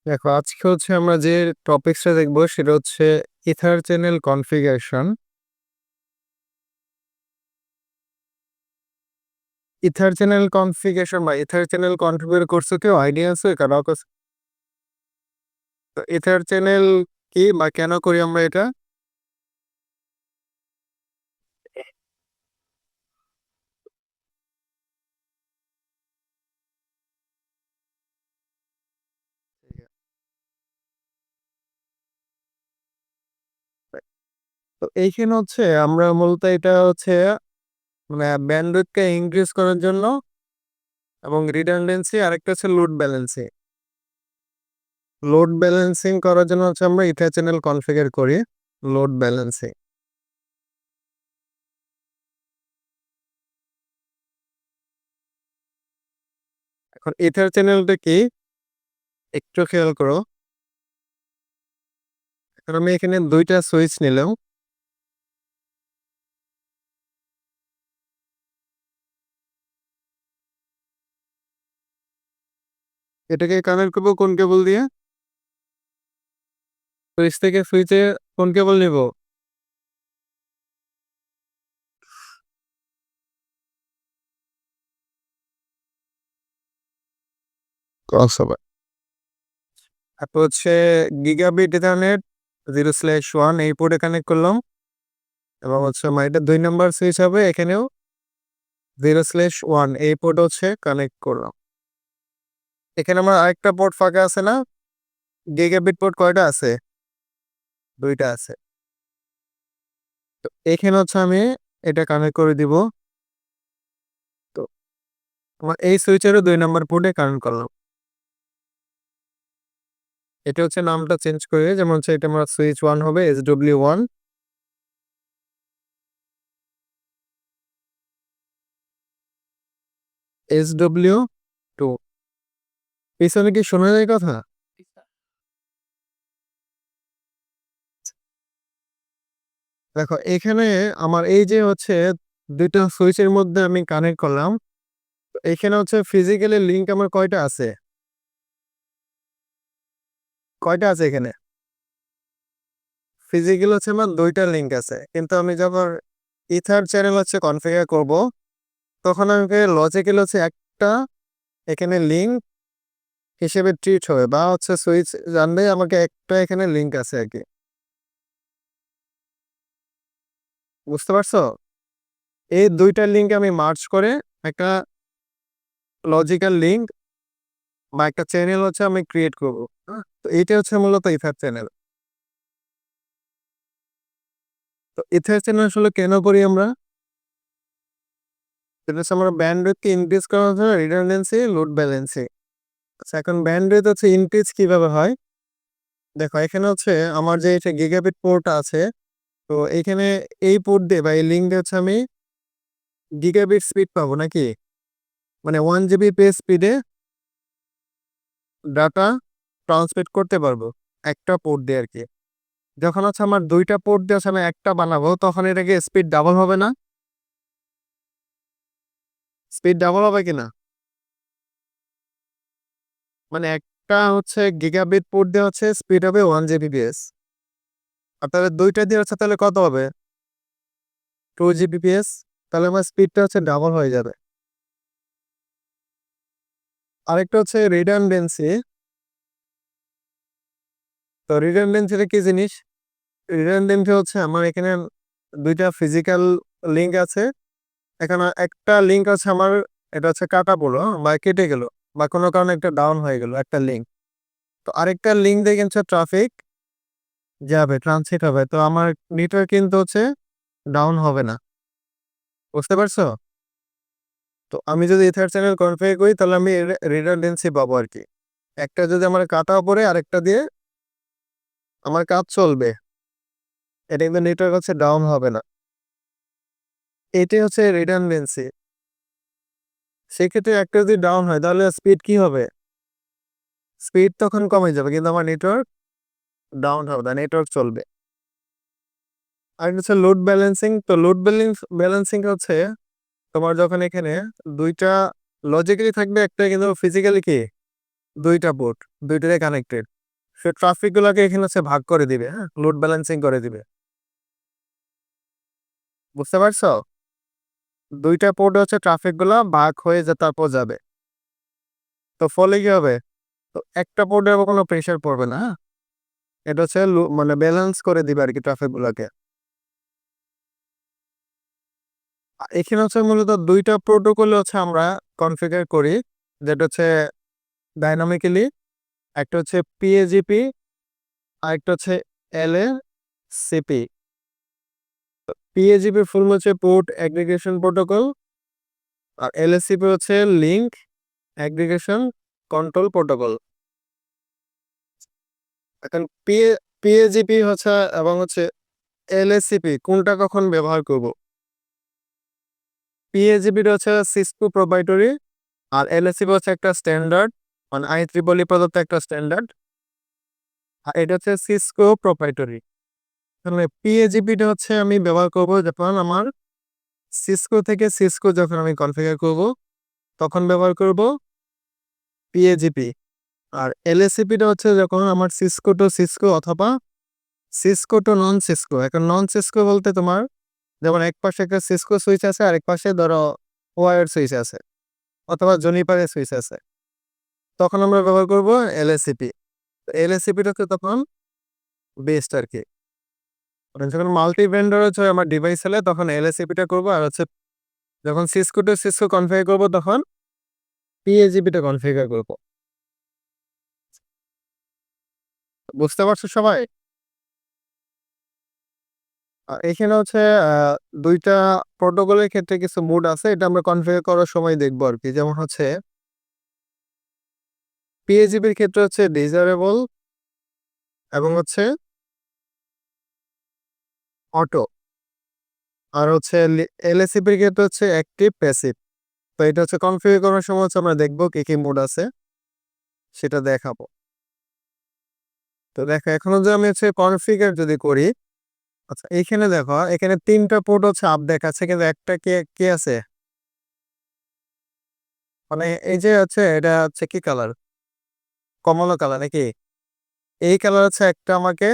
দেখো আজকে হচ্ছে আমরা যে টপিকসটা দেখবো সেটা হচ্ছে ether channel configuration. Ether channel configure করছো, কেউ আইডিয়া আছে কারো কাছে? তো ইথার চ্যানেল কি বা কেন করি আমরা এটা? তো এইখানে হচ্ছে আমরা মূলত এটা হচ্ছে মানে ব্যান্ডউইথকে ইনক্রিজ করার জন্য এবং রিডান্ডেন্সি, আরেকটা হচ্ছে লোড ব্যালেন্সিং করার জন্য হচ্ছে আমরা ইথার চ্যানেল কনফিগার করি। Load balancing. এখন ইথার চ্যানেলটা কি একটু খেয়াল করো। এখন আমি এখানে দুইটা সুইচ নিলাম। এটাকে কানেক্ট করবো কোন কেবল দিয়ে? সুইচ থেকে সুইচে কোন কেবল নিব? Cross over. তারপর হচ্ছে গিগাবিট ইথারনেট 0/1 এই পোর্টে কানেক্ট করলাম, এবং হচ্ছে আমার এটা 2 নম্বর সুইচ হবে, এখানেও 0/1 এই পোর্ট হচ্ছে কানেক্ট করলাম। এখানে আমার আরেকটা পোর্ট ফাঁকা আছে না? গিগাবিট পোর্ট কয়টা আছে? দুইটা আছে। তো এখানে হচ্ছে আমি এটা কানেক্ট করে দিব। তো আমার এই সুইচেরও 2 নম্বর পোর্টে কানেক্ট করলাম। এটা হচ্ছে নামটা চেঞ্জ করে, যেমন হচ্ছে এটা আমার সুইচ 1 হবে SW1, SW2। পিছনে কি শোনা যায় কথা? দেখো এখানে আমার এই যে হচ্ছে দুইটা সুইচের মধ্যে আমি কানেক্ট করলাম। তো এখানে হচ্ছে ফিজিক্যালি লিংক আমার কয়টা আছে? কয়টা আছে এখানে? ফিজিক্যাল হচ্ছে আমার দুইটা লিংক আছে, কিন্তু আমি যখন ইথার চ্যানেল হচ্ছে কনফিগার করব, তখন আমাকে লজিক্যাল হচ্ছে একটা এখানে লিংক হিসেবে ট্রিট হবে, বা হচ্ছে সুইচ জানবে আমাকে একটা এখানে লিংক আছে আর কি। বুঝতে পারছো? এই দুইটা লিংক আমি মার্চ করে একটা লজিক্যাল লিংক বা একটা চ্যানেল হচ্ছে আমি ক্রিয়েট করব। তো এইটা হচ্ছে মূলত ইথার চ্যানেল। তো ইথার চ্যানেল আসলে কেন করি আমরা? সেটা হচ্ছে আমরা ব্যান্ডউইথকে ইনক্রিজ করার জন্য, রিডান্ডেন্সি, লোড ব্যালেন্সিং। আচ্ছা, এখন ব্যান্ডউইথ হচ্ছে ইনক্রিজ কিভাবে হয়? দেখো এখানে হচ্ছে আমার যে এটা গিগাবিট পোর্ট আছে, তো এখানে এই পোর্ট দিয়ে বা এই লিঙ্ক দিয়ে হচ্ছে আমি গিগাবিট স্পিড পাবো নাকি, মানে 1 GB পেজ স্পিডে ডাটা ট্রান্সমিট করতে পারবো একটা পোর্ট দিয়ে আর কি। যখন হচ্ছে আমার দুইটা পোর্ট দিয়ে হচ্ছে আমি একটা বানাবো, তখন এটাকে স্পিড ডাবল হবে না? স্পিড ডাবল হবে কিনা? মানে একটা হচ্ছে গিগাবিট পোর্ট দিয়ে হচ্ছে স্পিড হবে 1 Gbps, আর তাহলে দুইটা দিয়ে হচ্ছে তাহলে কত হবে? 2 Gbps। তাহলে আমার স্পিডটা হচ্ছে ডাবল হয়ে যাবে। আরেকটা হচ্ছে রিডান্ডেন্সি। তো রিডান্ডেন্সিটা কি জিনিস? রিডান্ডেন্সি হচ্ছে আমার এখানে দুইটা ফিজিক্যাল লিঙ্ক আছে। এখানে একটা লিঙ্ক আছে আমার, এটা হচ্ছে কাটা পড়লো বা কেটে গেল, বা কোনো কারণে একটা ডাউন হয়ে গেল একটা লিঙ্ক। তো আরেকটা লিঙ্ক দিয়ে কিন্তু ট্রাফিক যাবে, ট্রান্সিট হবে, তো আমার নেটওয়ার্ক কিন্তু হচ্ছে ডাউন হবে না। বুঝতে পারছো? তো আমি যদি ইথার চ্যানেল কনফিগার করি, তাহলে আমি রিডান্ডেন্সি পাবো আর কি। একটা যদি আমার কাটা পড়ে আরেকটা দিয়ে আমার কাজ চলবে, এটা কিন্তু নেটওয়ার্ক হচ্ছে ডাউন হবে না। এটাই হচ্ছে রিডান্ডেন্সি। সেক্ষেত্রে একটা যদি ডাউন হয় তাহলে স্পিড কি হবে? স্পিড তখন কমে যাবে, কিন্তু আমার নেটওয়ার্ক ডাউন হবে না, নেটওয়ার্ক চলবে। আর হচ্ছে লোড ব্যালেন্সিং। তো লোড ব্যালেন্সিং হচ্ছে তোমার যখন এখানে দুইটা লজিক্যালি থাকবে, একটা কিন্তু ফিজিক্যালি কি 2টা পোর্ট, 2টাই কানেক্টেড। সে ট্রাফিক গুলাকে এখানে হচ্ছে ভাগ করে দিবে, হ্যাঁ? লোড ব্যালেন্সিং করে দিবে। বুঝতে পারছো? 2টা পোর্ট হচ্ছে ট্রাফিক গুলা ভাগ হয়ে তারপর যাবে। তো ফলে কি হবে? তো একটা পোর্টের উপর কোনো প্রেশার পড়বে না, হ্যাঁ? এটা হচ্ছে মানে ব্যালেন্স করে দিবে আরকি ট্রাফিক গুলাকে। এখানে হচ্ছে মূলত 2টা প্রোটোকল হচ্ছে আমরা কনফিগার করি। যেটা হচ্ছে ডায়নামিক্যালি, একটা হচ্ছে PAGP, আরেকটা হচ্ছে LACP। PAGP ফুল হচ্ছে পোর্ট অ্যাগ্রিগেশন প্রোটোকল, আর LACP হচ্ছে লিংক অ্যাগ্রিগেশন কন্ট্রোল প্রোটোকল। এখন PAGP হচ্ছে এবং হচ্ছে LACP কোনটা কখন ব্যবহার করব? PAGP টা হচ্ছে সিসকো প্রপ্রাইটরি, আর LACP হচ্ছে একটা স্ট্যান্ডার্ড, মানে IEEE প্রদত্ত একটা স্ট্যান্ডার্ড। আর এটা হচ্ছে সিসকো প্রপ্রাইটরি। তাহলে PAGP টা হচ্ছে আমি ব্যবহার করব যখন আমার সিসকো থেকে সিসকো যখন আমি কনফিগার করব তখন ব্যবহার করব PAGP। আর LACP টা হচ্ছে যখন আমার সিসকো টু সিসকো অথবা সিসকো টু নন সিসকো। এখন নন সিসকো বলতে তোমার যেমন এক পাশে একটা সিসকো সুইচ আছে, আরেক পাশে ধরো ওয়্যার সুইচ আছে অথবা জুনিপারের সুইচ আছে। তখন আমরা ব্যবহার করব LACP। LACP টা হচ্ছে তখন বেস্ট আরকি। মানে যখন মাল্টি ভেন্ডর হচ্ছে আমার ডিভাইস হলে তখন LACP টা করব, আর হচ্ছে যখন সিসকো টু সিসকো কনফিগার করব তখন PAGP টা কনফিগার করব। বুঝতে পারছো সবাই? এখানে হচ্ছে আ ২টা প্রোটোকলের ক্ষেত্রে কিছু মোড আছে। এটা আমরা কনফিগার করার সময় দেখব আরকি। যেমন হচ্ছে PAGP এর ক্ষেত্রে হচ্ছে ডিজারেবল এবং হচ্ছে অটো। আর হচ্ছে LACP এর ক্ষেত্রে হচ্ছে অ্যাক্টিভ প্যাসিভ। তো এটা হচ্ছে কনফিগার করার সময় হচ্ছে আমরা দেখব কি মোড আছে সেটা দেখাবো। তো দেখো এখন যদি আমি হচ্ছে কনফিগার যদি করি, আচ্ছা এইখানে দেখো এখানে ৩টা পোর্ট হচ্ছে আপ দেখাচ্ছে কিন্তু একটা কি আছে? মানে এই যে হচ্ছে এটা হচ্ছে কি কালার? কমলা কালার নাকি? এই কালার হচ্ছে একটা আমাকে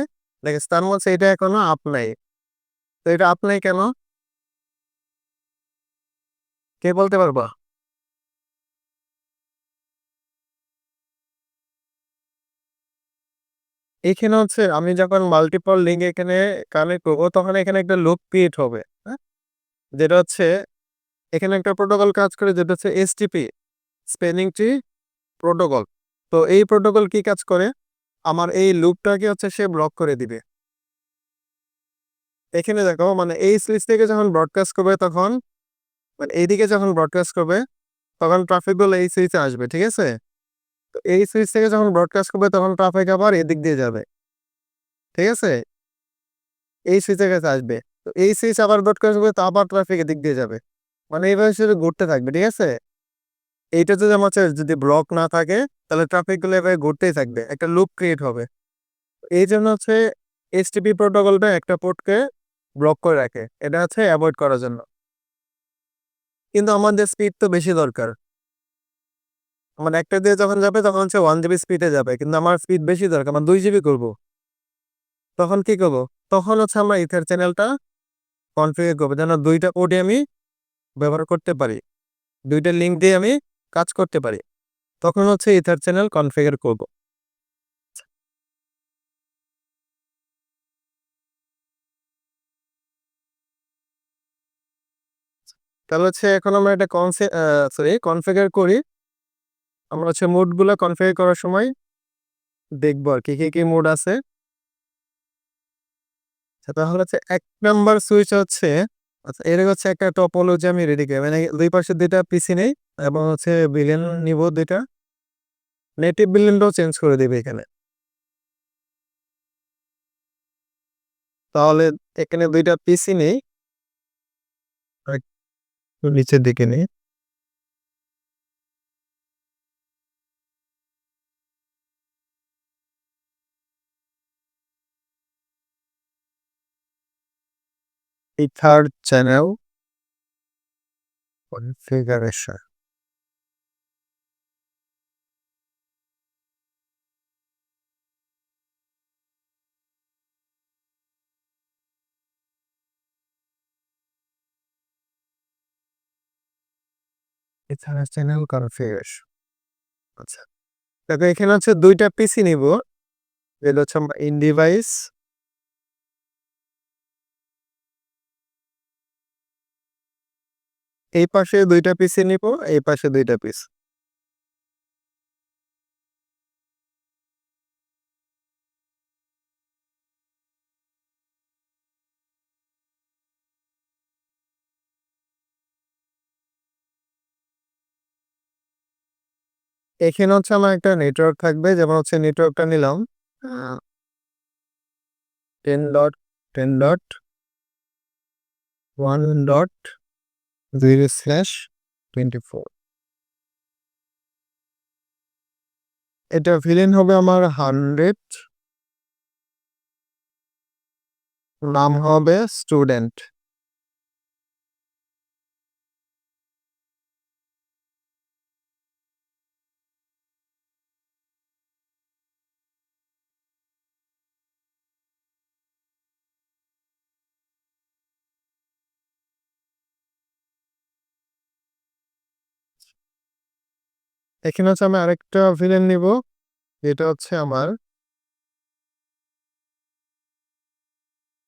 দেখাচ্ছে, তার মানে হচ্ছে এটা এখনো আপ নাই। তো এটা আপ নাই কেন? কে বলতে পারবা? এখানে হচ্ছে আমি যখন মাল্টিপল লিঙ্ক এখানে কানেক্ট করব তখন এখানে একটা লুপ ক্রিয়েট হবে, হ্যাঁ? যেটা হচ্ছে এখানে একটা প্রোটোকল কাজ করে যেটা হচ্ছে STP, স্প্যানিং ট্রি প্রোটোকল। তো এই প্রোটোকল কি কাজ করে? আমার এই লুপটাকে হচ্ছে সে ব্লক করে দিবে। এখানে দেখো মানে এই সুইচ থেকে যখন ব্রডকাস্ট করবে তখন মানে এইদিকে যখন ব্রডকাস্ট করবে তখন ট্রাফিক গুলো এই সুইচে আসবে, ঠিক আছে? তো এই সুইচ থেকে যখন ব্রডকাস্ট করবে তখন ট্রাফিক আবার এদিক দিয়ে যাবে, ঠিক আছে? এই সুইচের কাছে আসবে। তো এই সুইচ আবার ব্রডকাস্ট করবে তো আবার ট্রাফিক এদিক দিয়ে যাবে। মানে এইভাবে শুধু ঘুরতে থাকবে, ঠিক আছে? এইটা যদি আমার হচ্ছে যদি ব্লক না থাকে তাহলে ট্রাফিক গুলো এভাবে ঘুরতেই থাকবে। একটা লুপ ক্রিয়েট হবে। এইজন্য হচ্ছে এসটিপি প্রোটোকলটা একটা পোর্টকে ব্লক করে রাখে। এটা হচ্ছে এভয়েড করার জন্য। কিন্তু আমাদের স্পিড তো বেশি দরকার। মানে একটা দিয়ে যখন যাবে তখন হচ্ছে 1 জিবি স্পিডে যাবে। কিন্তু আমার স্পিড বেশি দরকার। আমার 2 জিবি করব। তখন কি করব? তখন হচ্ছে আমরা ইথার চ্যানেলটা কনফিগার করব যেন ২টা পোর্টই আমি ব্যবহার করতে পারি। ২টা লিঙ্ক দিয়ে আমি কাজ করতে পারি। তখন হচ্ছে ইথার চ্যানেল কনফিগার করব। তাহলে হচ্ছে এখন আমরা এটা কনফিগার করি। আমরা হচ্ছে মোডগুলা কনফিগার করার সময় দেখব আরকি কি মোড আছে। আচ্ছা তাহলে হচ্ছে ১ নাম্বার সুইচ হচ্ছে আচ্ছা এর হচ্ছে একটা টপোলজি আমি রেডি করি। মানে ২ পাশে ২ টা পিসি নেই এবং হচ্ছে ভিলেন নিব ২ টা। নেটিভ ভিলেনটাও চেঞ্জ করে দিবে এখানে। তাহলে এখানে ২ টা পিসি নেই। একটু নিচের দিকে নেই। এই থার্ড চ্যানেল কনফিগারেশন। এছাড়া চ্যানেল কনফিগারেশন। আচ্ছা, দেখো এখানে হচ্ছে ২টা পিসি নিব। এটা হচ্ছে আমরা ইন ডিভাইস, এই পাশে ২টা পিসি নিব, এই পাশে ২টা পিস। এখানে হচ্ছে আমার একটা নেটওয়ার্ক থাকবে, যেমন হচ্ছে নেটওয়ার্কটা নিলাম 10.10.1.0/24। এটা ভিলেন হবে আমার 100, নাম হবে স্টুডেন্ট। এখানে হচ্ছে আমি আরেকটা ভিলেন নিব, এটা হচ্ছে আমার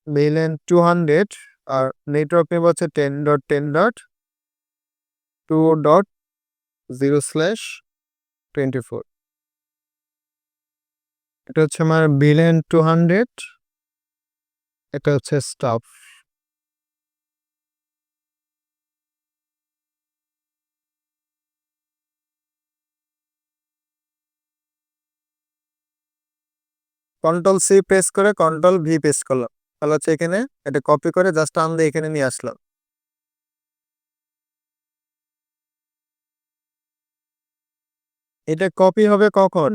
ভিলেন 200, আর নেটওয়ার্ক নেব হচ্ছে 10.10.2.0/24। এটা হচ্ছে আমার ভিলেন 200, এটা হচ্ছে স্টাফ। কন্ট্রোল সি প্রেস করে কন্ট্রোল ভি প্রেস করলাম, তাহলে হচ্ছে এখানে এটা কপি করে জাস্ট টান দিয়ে এখানে নিয়ে আসলাম। এটা কপি হবে কখন?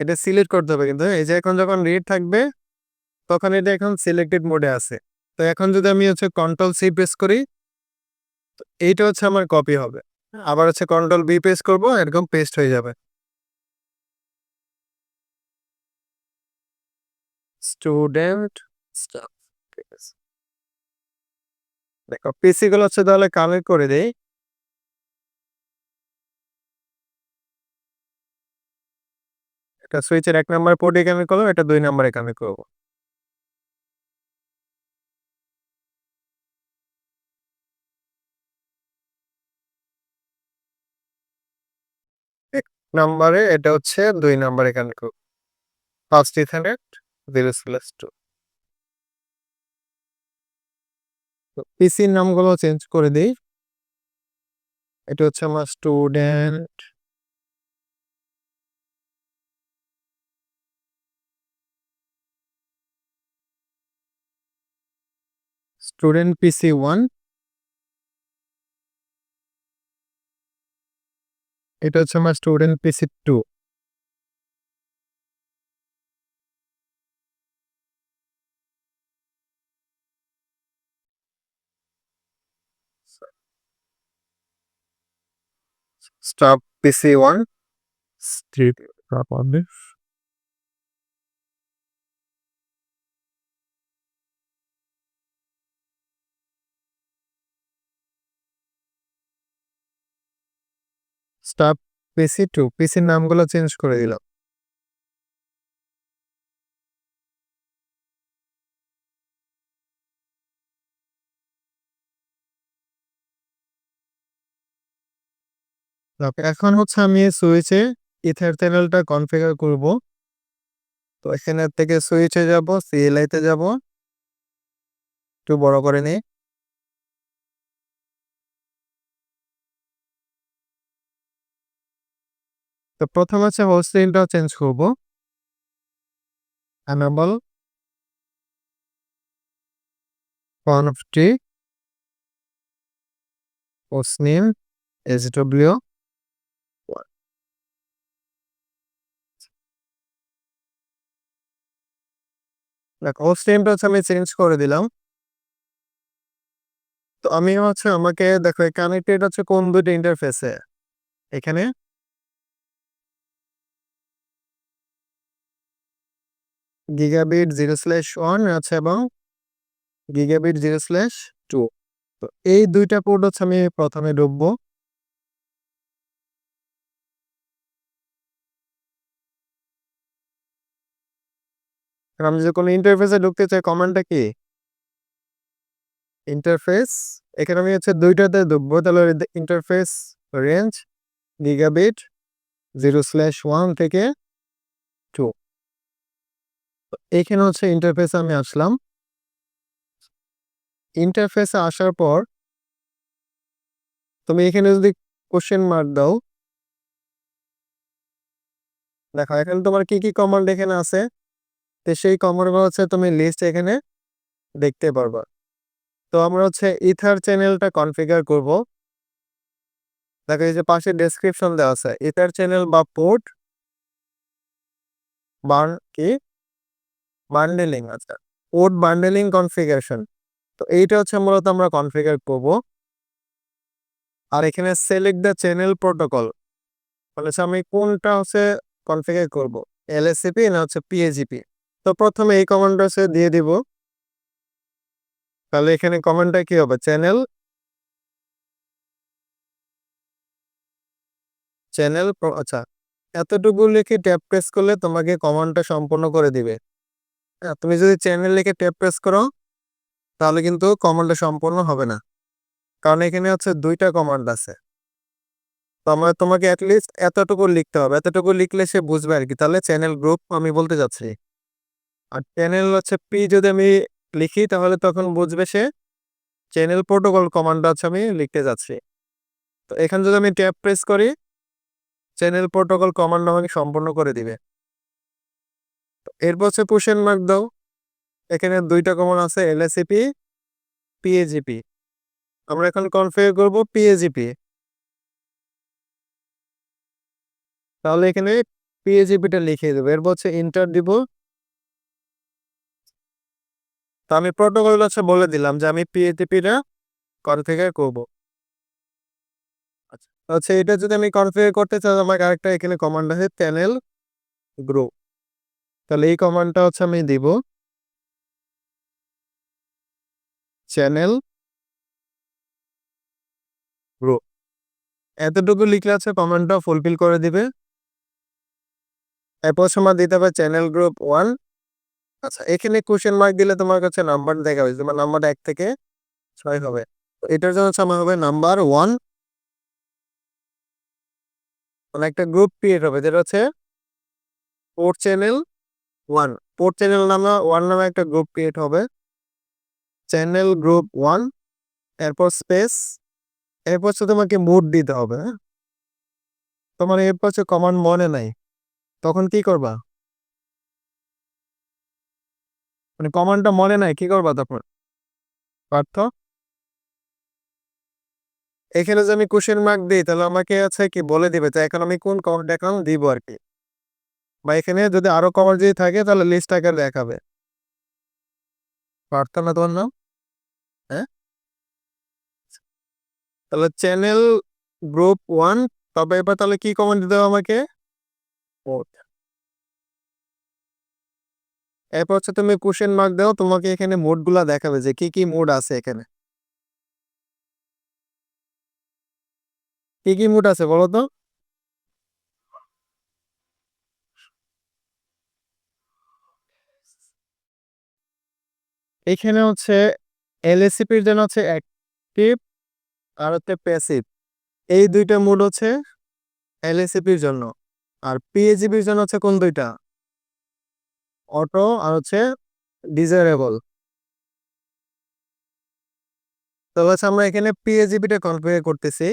এটা সিলেক্ট করতে হবে, কিন্তু এই যে এখন যখন রিড থাকবে তখন এটা এখন সিলেক্টেড মোডে আছে। তো এখন যদি আমি হচ্ছে কন্ট্রোল সি প্রেস করি, এইটা হচ্ছে আমার কপি হবে। আবার হচ্ছে কন্ট্রোল বি প্রেস করব, এরকম পেস্ট হয়ে যাবে। স্টুডেন্ট স্টাফ, ঠিক আছে। দেখো পিসি গুলো হচ্ছে তাহলে কানেক্ট করে দেই। এটা সুইচের ১ নাম্বার পোর্টে কানেক্ট করলাম, এটা ২ নাম্বারে কানেক্ট করব। এক নাম্বারে, এটা হচ্ছে ২ নাম্বারে কানেক্ট করব। First ethernet 0/2। তো পিসির নামগুলো চেঞ্জ করে দেই। এটা হচ্ছে আমার স্টুডেন্ট, স্টুডেন্ট পিসি 1। এটা হচ্ছে আমার স্টুডেন্ট পিসি 2। স্টাফ পিসি 1, স্ট্রিপ প্রপারলি। স্টাফ পিসি 2, পিসির নামগুলো চেঞ্জ করে দিলাম। ওকে, এখন হচ্ছে আমি সুইচে ইথার চ্যানেলটা কনফিগার করব। তো এখানে থেকে সুইচে যাব, সিএলআই তে যাব, একটু বড় করে নিই। তো প্রথম হচ্ছে হোস্ট নেমটা চেঞ্জ করব। enable config host name SW1। দেখো হোস্ট নেমটা হচ্ছে আমি চেঞ্জ করে দিলাম। তো আমি হচ্ছে আমাকে দেখো কানেক্টেড হচ্ছে কোন দুটো ইন্টারফেসে, এখানে গিগাবিট 0/1 আছে এবং গিগাবিট 0/2। তো এই দুইটা পোর্ট হচ্ছে আমি প্রথমে ঢুকবো। আমি যদি কোনো ইন্টারফেসে ঢুকতে চাই, কমান্ডটা কি? ইন্টারফেস। এখানে আমি হচ্ছে দুইটাতে ঢুকবো, তাহলে ইন্টারফেস রেঞ্জ গিগাবিট 0/1 থেকে 2। এইখানে হচ্ছে ইন্টারফেসে আমি আসলাম। ইন্টারফেসে আসার পর তুমি এখানে যদি কোশ্চেন মার্ক দাও, দেখো এখানে তোমার কি কি কমান্ড এখানে আছে, তো সেই কমান্ডগুলো হচ্ছে তুমি লিস্ট এখানে দেখতে পারবা। তো আমরা হচ্ছে ইথার চ্যানেলটা কনফিগার করব। দেখো এই যে পাশে ডেসক্রিপশন দেওয়া আছে, ইথার চ্যানেল বা পোর্ট কি বান্ডেলিং আছে, পোর্ট বান্ডেলিং কনফিগারেশন। তো এইটা হচ্ছে মূলত আমরা কনফিগার করব। আর এখানে সিলেক্ট দ্য চ্যানেল প্রোটোকল, মানে আমি কোনটা হচ্ছে কনফিগার করব, এলএসসিপি না হচ্ছে পিএজিপি। তো প্রথমে এই কমান্ডটা হচ্ছে দিয়ে দিব। তাহলে এখানে কমান্ডটা কি হবে, চ্যানেল আচ্ছা, এতটুকু লিখে ট্যাপ প্রেস করলে তোমাকে কমান্ডটা সম্পূর্ণ করে দিবে। হ্যাঁ, তুমি যদি চ্যানেল লিখে ট্যাপ প্রেস করো তাহলে কিন্তু কমান্ডটা সম্পূর্ণ হবে না, কারণ এখানে হচ্ছে দুইটা কমান্ড আছে। তো তোমাকে অ্যাটলিস্ট এতটুকু লিখতে হবে, এতটুকু লিখলে সে বুঝবে আর কি। তাহলে চ্যানেল গ্রুপ আমি বলতে যাচ্ছি, আর চ্যানেল হচ্ছে পি যদি আমি লিখি তাহলে তখন বুঝবে সে চ্যানেল প্রোটোকল কমান্ডটা হচ্ছে আমি লিখতে যাচ্ছি। তো এখানে যদি আমি ট্যাপ প্রেস করি, চ্যানেল প্রোটোকল কমান্ড আমাকে সম্পূর্ণ করে দিবে। এরপর হচ্ছে কোশ্চেন মার্ক দাও। এখানে দুইটা কমান্ড আছে, এলএসিপি পিএজিপি। আমরা এখন কনফিগার করব পিএজিপি। তাহলে এখানে পিএজিপিটা লিখে দেবো, এরপর হচ্ছে ইন্টার দিব। তো আমি প্রোটোকলটা হচ্ছে বলে দিলাম যে আমি পিএজিপিটা কনফিগার করব। আচ্ছা, হচ্ছে এটা যদি আমি কনফিগার করতে চাই, আমাকে আরেকটা এখানে কমান্ড আছে চ্যানেল গ্রুপ। তাহলে এই কমান্ডটা হচ্ছে আমি দিব, চ্যানেল গ্রুপ। এতটুকু লিখলে আছে কমান্ডটা ফুলফিল করে দিবে। এরপর সময় দিতে হবে চ্যানেল গ্রুপ 1। আচ্ছা, এখানে কোশ্চেন মার্ক দিলে তোমার কাছে নাম্বার দেখাবে, তোমার নাম্বার 1 থেকে 6 হবে। তো এটার জন্য হচ্ছে আমার হবে নাম্বার 1, মানে একটা গ্রুপ ক্রিয়েট হবে যেটা হচ্ছে পোর্ট চ্যানেল 1। পোর্ট চ্যানেল নামে 1 নামে একটা গ্রুপ ক্রিয়েট হবে, চ্যানেল গ্রুপ 1। এরপর স্পেস, এরপর হচ্ছে তোমাকে মোড দিতে হবে। হ্যাঁ, তোমার এরপর হচ্ছে কমান্ড মনে নাই, তখন কি করবা, মানে কমান্ডটা মনে নাই কি করবা তখন পার্থ? এখানে যে আমি কোশ্চেন মার্ক দিই তাহলে আমাকে আছে কি বলে দিবে যে এখন আমি কোন কমান্ড এখন দিব আর কি, বা এখানে যদি আরো কমান্ড যদি থাকে তাহলে লিস্ট আকারে দেখাবে। পার্থ না তোমার নাম? হ্যাঁ, তাহলে চ্যানেল গ্রুপ 1। তবে এবার তাহলে কি কমান্ড দিতে হবে আমাকে, মোড। এরপর হচ্ছে তুমি কোশ্চেন মার্ক দাও, তোমাকে এখানে মোড গুলা দেখাবে যে কি কি মোড আছে এখানে। কি কি মোড আছে বলো তো? এখানে হচ্ছে এলএসিপির জন্য হচ্ছে অ্যাক্টিভ আর হচ্ছে প্যাসিভ, এই দুইটা মোড হচ্ছে এলএসিপির জন্য। আর পিএজিপির জন্য হচ্ছে কোন দুইটা, অটো আর হচ্ছে ডিজারেবল। তো হচ্ছে আমরা এখানে পিএজিপিটা কনফিগার করতেছি।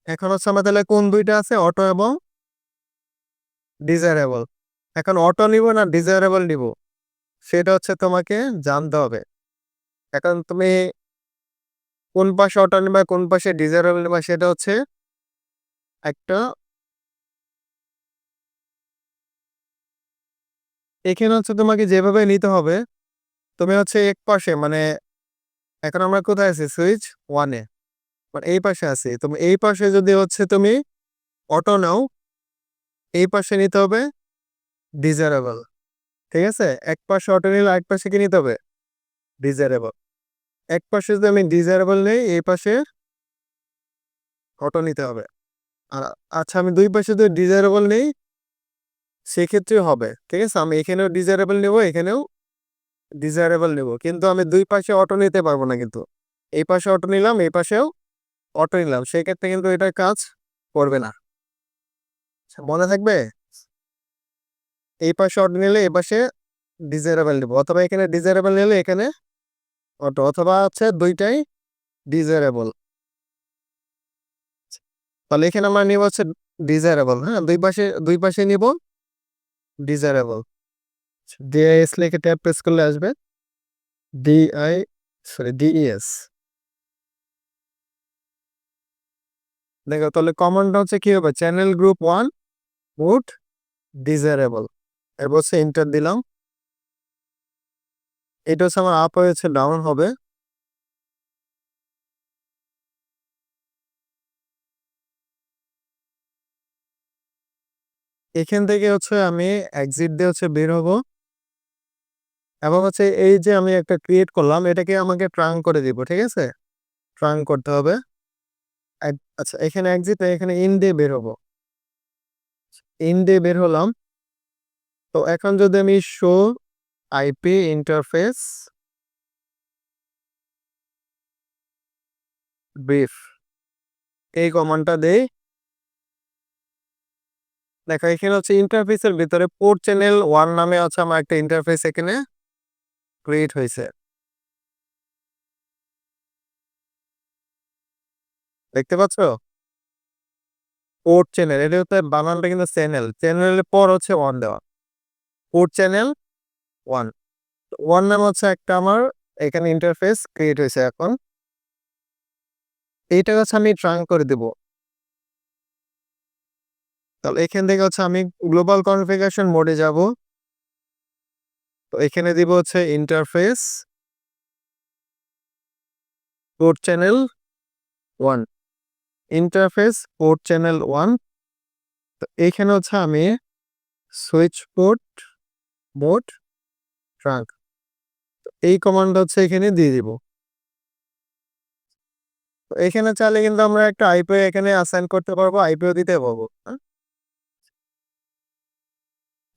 এখন হচ্ছে আমার তাহলে কোন দুইটা আছে, অটো এবং ডিজারেবল। এখন অটো নিব না ডিজারেবল নিব সেটা হচ্ছে তোমাকে জানতে হবে। এখন তুমি কোন পাশে অটো নিবা কোন পাশে ডিজারেবল নিবা সেটা হচ্ছে একটা, এখানে হচ্ছে তোমাকে যেভাবে নিতে হবে তুমি হচ্ছে এক পাশে, মানে এখন আমরা কোথায় আছি, সুইচ 1-এ, মানে এই পাশে আছি। তুমি এই পাশে যদি হচ্ছে তুমি অটো নাও, এই পাশে নিতে হবে ডিজারেবল। ঠিক আছে, এক পাশে অটো নিলে আরেক পাশে কি নিতে হবে, ডিজারেবল। এক পাশে যদি আমি ডিজারেবল নেই, এই পাশে অটো নিতে হবে। আর আচ্ছা, আমি দুই পাশে যদি ডিজারেবল নেই সেক্ষেত্রে হবে, ঠিক আছে। আমি এখানেও ডিজারেবল নেব, এখানেও ডিজারেবল নেব, কিন্তু আমি দুই পাশে অটো নিতে পারবো না। কিন্তু এই পাশে অটো নিলাম, এই পাশেও অটো নিলাম, সেই ক্ষেত্রে কিন্তু এটা কাজ করবে না। আচ্ছা, মনে থাকবে? এই পাশে অটো নিলে এই পাশে ডিজারেবল নেব, অথবা এখানে ডিজারেবল নিলে এখানে অটো, অথবা হচ্ছে দুইটাই ডিজারেবল। তাহলে এখানে আমরা নিব হচ্ছে ডিজারেবল। হ্যাঁ, দুই পাশে নিব ডিজারেবল। ডিআইএস লিখে ট্যাব প্রেস করলে আসবে ডিএস। দেখো তাহলে কমান্ডটা হচ্ছে কি হবে, চ্যানেল গ্রুপ 1 মুড ডিজারেবল। এরপর হচ্ছে এন্টার দিলাম। এটা হচ্ছে আমার আপ হয়েছে, ডাউন হবে। এখান থেকে হচ্ছে আমি এক্সিট দিয়ে হচ্ছে বের হবো, এবং হচ্ছে এই যে আমি একটা ক্রিয়েট করলাম এটাকে আমাকে ট্রাঙ্ক করে দিব, ঠিক আছে। ট্রাঙ্ক করতে হবে। আচ্ছা, এখানে এক্সিট, এখানে ইন দিয়ে বের হবো। ইন দিয়ে বের হলাম। তো এখন যদি আমি শো আইপি ইন্টারফেস ব্রিফ এই কমান্ডটা দেই, দেখো এখানে হচ্ছে ইন্টারফেসের ভিতরে পোর্ট চ্যানেল 1 নামে হচ্ছে আমার একটা ইন্টারফেস এখানে ক্রিয়েট হয়েছে, দেখতে পাচ্ছ? পোর্ট চ্যানেল, এটা হচ্ছে বানানটা কিন্তু চ্যানেল, চ্যানেলের পর হচ্ছে 1 দেওয়া, পোর্ট চ্যানেল 1। 1 নাম হচ্ছে একটা আমার এখানে ইন্টারফেস ক্রিয়েট হয়েছে। এখন এইটা হচ্ছে আমি ট্রাঙ্ক করে দেব। তাহলে এখান থেকে হচ্ছে আমি গ্লোবাল কনফিগারেশন মোডে যাব। তো এখানে দিব হচ্ছে interface port channel 1, interface port channel 1। তো এইখানে হচ্ছে আমি সুইচ পোর্ট মোড ট্রাঙ্ক, এই কমান্ড হচ্ছে এখানে দিয়ে দিব। তো এখানে চাইলে কিন্তু আমরা একটা আইপি এখানে অ্যাসাইন করতে পারবো, আইপিও দিতে পারবো, হ্যাঁ?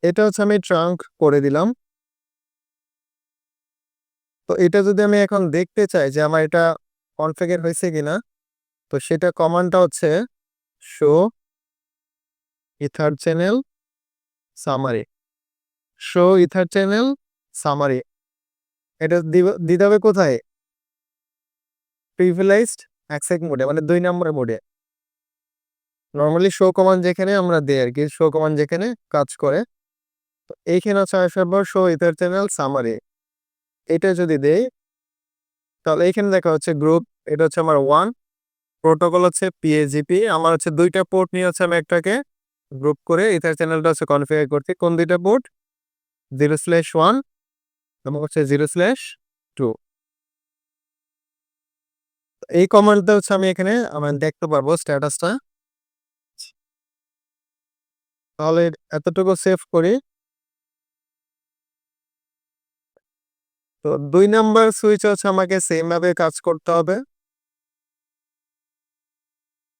এটা হচ্ছে আমি ট্রাঙ্ক করে দিলাম। তো এটা যদি আমি এখন দেখতে চাই যে আমার এটা কনফিগার হয়েছে কিনা, তো সেটা কমান্ডটা হচ্ছে show ether channel summary. Show ether channel summary, এটা দিতে হবে কোথায়? প্রিভিলেজড অ্যাক্সেস মোডে, মানে 2 নম্বর মোডে। নর্মালি শো কমান্ড যেখানে আমরা দেই আর কি, শো কমান্ড যেখানে কাজ করে, তো এইখানে হচ্ছে আসার পর শো ইথার চ্যানেল সামারি এটা যদি দেই, তাহলে এখানে দেখা হচ্ছে গ্রুপ, এটা হচ্ছে আমার 1, প্রোটোকল হচ্ছে পিএজিপি। আমার হচ্ছে দুইটা পোর্ট নিয়ে হচ্ছে আমি একটাকে গ্রুপ করে ইথার চ্যানেলটা হচ্ছে কনফিগার করছি। কোন দুইটা পোর্ট? 0/1 এবং হচ্ছে 0/2। এই কমান্ডটা হচ্ছে আমি এখানে আমার দেখতে পারবো স্ট্যাটাসটা। তাহলে এতটুকু সেভ করি। তো 2 নাম্বার সুইচ হচ্ছে আমাকে সেম ভাবে কাজ করতে হবে।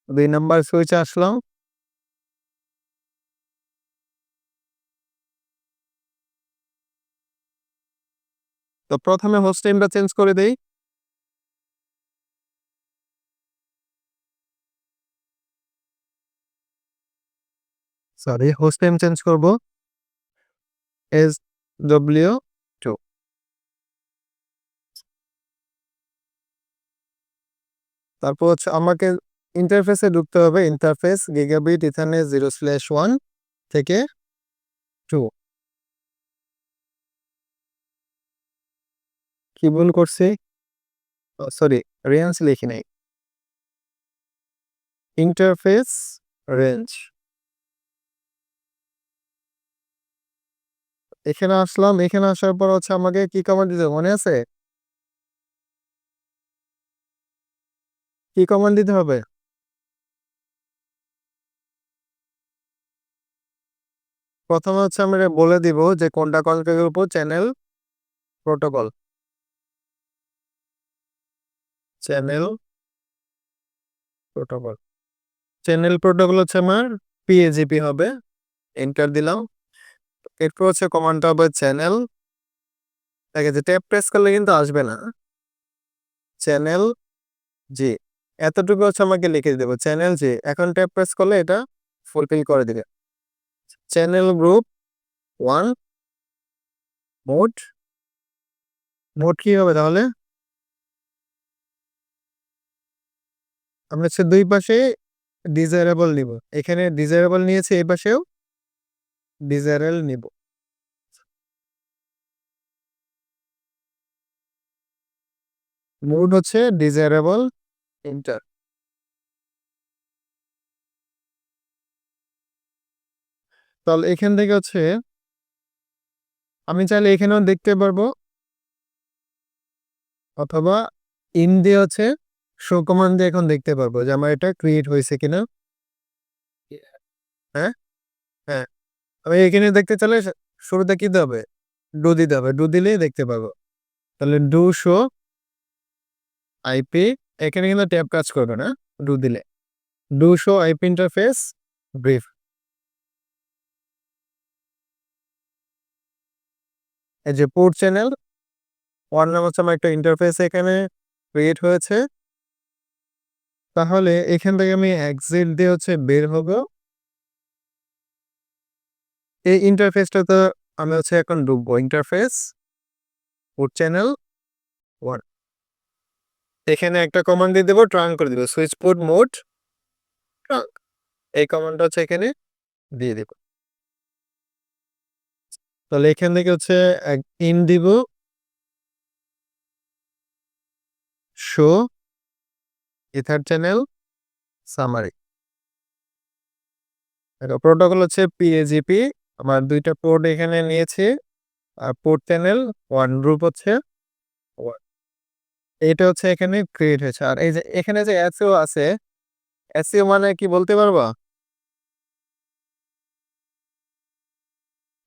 2 নাম্বার সুইচে আসলাম। তো প্রথমে হোস্ট নেমটা চেঞ্জ করে দেই। সরি, হোস্ট নেম চেঞ্জ করব SW2। তারপর হচ্ছে আমাকে ইন্টারফেসে ঢুকতে হবে, ইন্টারফেস গিগাবিট ইথারনেট 0/1 থেকে 2। কি ভুল করছি? সরি, রেঞ্জ লিখি নাই, ইন্টারফেস রেঞ্জ। এখানে আসলাম, এখানে আসার পর হচ্ছে আমাকে কি কমান্ড দিতে হবে, মনে আছে? কি কমান্ড দিতে হবে? প্রথমে হচ্ছে আমরা বলে দিব যে কোনটা কনফিগার করব, channel protocol. Channel protocol. Channel protocol হচ্ছে আমার পিএজিপি হবে। এন্টার দিলাম। এরপর হচ্ছে কমান্ডটা হবে চ্যানেল। ঠিক আছে, ট্যাব প্রেস করলে কিন্তু আসবে না। চ্যানেল জি, এতটুকু হচ্ছে আমাকে লিখে দেবো চ্যানেল জি। এখন ট্যাব প্রেস করলে এটা ফুলফিল করে দিবে। Channel group 1 mode. মোড কি হবে তাহলে? আমরা হচ্ছে দুই পাশে ডিজায়ারেবল নিব। এখানে ডিজায়ারেবল নিয়েছি, এই পাশেও ডিজায়ারেবল নিব। মোড হচ্ছে ডিজায়ারেবল। এন্টার। তাহলে এখান থেকে হচ্ছে আমি চাইলে এখানেও দেখতে পারবো, অথবা ইন দিয়ে হচ্ছে শো কমান্ড দিয়ে এখন দেখতে পারবো যে আমার এটা ক্রিয়েট হয়েছে কিনা। হ্যাঁ, হ্যাঁ, আমি এখানে দেখতে চাইলে শুরুতে কি দিতে হবে? ডু দিতে হবে। ডু দিলেই দেখতে পাবো। তাহলে ডু শো আইপি। এখানে কিন্তু ট্যাব কাজ করবে না ডু দিলে। Do show IP interface brief. এই যে পোর্ট চ্যানেল 1 নাম হচ্ছে আমার একটা ইন্টারফেস এখানে ক্রিয়েট হয়েছে। তাহলে এখান থেকে আমি এক্সিট দিয়ে হচ্ছে বের হবো। এই ইন্টারফেসটাতে আমি হচ্ছে এখন ঢুকবো। Interface port channel 1। এখানে একটা কমান্ড দিয়ে দেবো, ট্রাঙ্ক করে দেবো, সুইচ পোর্ট মোড ট্রাঙ্ক। এই কমান্ডটা হচ্ছে এখানে দিয়ে দেবো। তাহলে এখান থেকে হচ্ছে ইন দিব, show ether channel summary. Protocol হচ্ছে পিএজিপি। আমার দুইটা পোর্ট এখানে নিয়েছি। আর পোর্ট চ্যানেল 1 গ্রুপ হচ্ছে 1। এটা হচ্ছে এখানে ক্রিয়েট হয়েছে। আর এই যে এখানে যে এসইও আছে, এসইও মানে কি বলতে পারবা?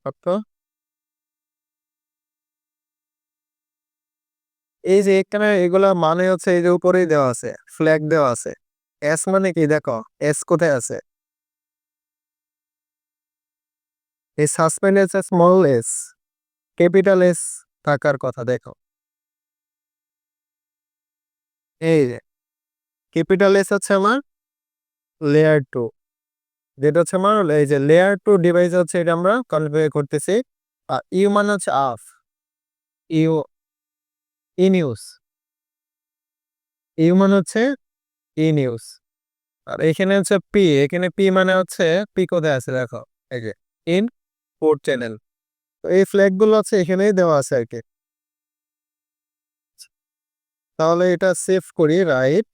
অর্থ? এই যে এখানে এগুলা মানে হচ্ছে এই যে উপরেই দেওয়া আছে, ফ্ল্যাগ দেওয়া আছে। এস মানে কি দেখো, এস কোথায় আছে? এই suspend S, small S, capital S থাকার কথা দেখো। এই যে ক্যাপিটাল এস হচ্ছে আমার লেয়ার 2, যেটা হচ্ছে আমার এই যে লেয়ার 2 ডিভাইস হচ্ছে, এটা আমরা কনফিগার করতেছি। আর ইউ মানে হচ্ছে আফ, ইউ ইন ইউজ। ইউ মানে হচ্ছে ইন ইউজ। আর এখানে হচ্ছে পি। এখানে পি মানে হচ্ছে পি কোথায় আছে দেখো, এই যে ইন পোর্ট চ্যানেল। তো এই ফ্ল্যাগ গুলো আছে এখানেই দেওয়া আছে আর কি। তাহলে এটা সেভ করি, রাইট।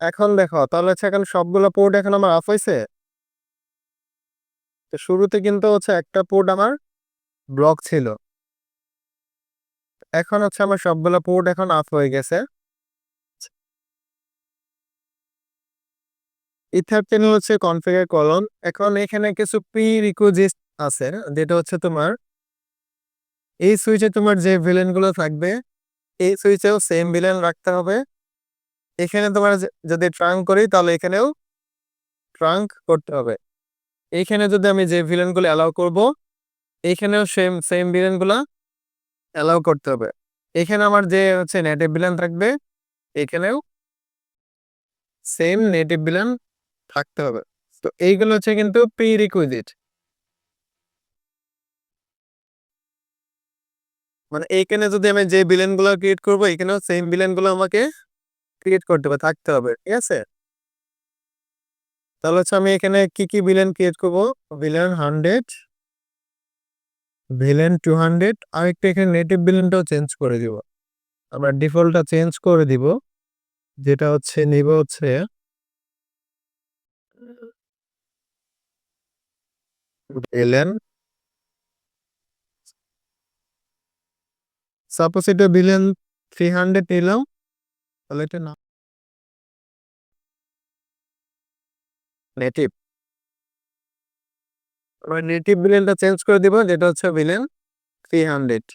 এখন দেখো তাহলে হচ্ছে এখন সবগুলো পোর্ট এখন আমার অফ হয়েছে। তো শুরুতে কিন্তু হচ্ছে একটা পোর্ট আমার ব্লক ছিল। এখন হচ্ছে আমার সবগুলো পোর্ট এখন অফ হয়ে গেছে। ইথার চ্যানেল হচ্ছে কনফিগার কলন। এখন এখানে কিছু প্রি রিকুইজিট আছে, যেটা হচ্ছে তোমার এই সুইচে তোমার যে ভিলেন গুলো থাকবে, এই সুইচেও সেম ভিলেন রাখতে হবে। এখানে তোমার যদি ট্রাঙ্ক করি তাহলে এখানেও ট্রাঙ্ক করতে হবে। এইখানে যদি আমি যে ভিলেন গুলো অ্যালাউ করবো, এইখানেও সেম সেম ভিলেন গুলা অ্যালাউ করতে হবে। এখানে আমার যে হচ্ছে নেটিভ ভিলেন থাকবে, এখানেও সেম নেটিভ ভিলেন থাকতে হবে। তো এইগুলো হচ্ছে কিন্তু প্রি রিকুইজিট। মানে এইখানে যদি আমি যে ভিলেন গুলো ক্রিয়েট করবো, এখানেও সেম ভিলেন গুলো আমাকে ক্রিয়েট করতে হবে, থাকতে হবে। ঠিক আছে, তাহলে হচ্ছে আমি এখানে কি কি ভিলেন ক্রিয়েট করবো? Villain 100, villain 200। আর একটা এখানে নেটিভ ভিলেনটাও চেঞ্জ করে দিব। আমরা ডিফল্টটা চেঞ্জ করে দিব, যেটা হচ্ছে নিব হচ্ছে ভিলেন। সাপোজ এটা ভিলেন 300 নিলাম, তাহলে এটা না নেটিভ। আমরা নেটিভ ভিলেনটা চেঞ্জ করে দিব, যেটা হচ্ছে ভিলেন 300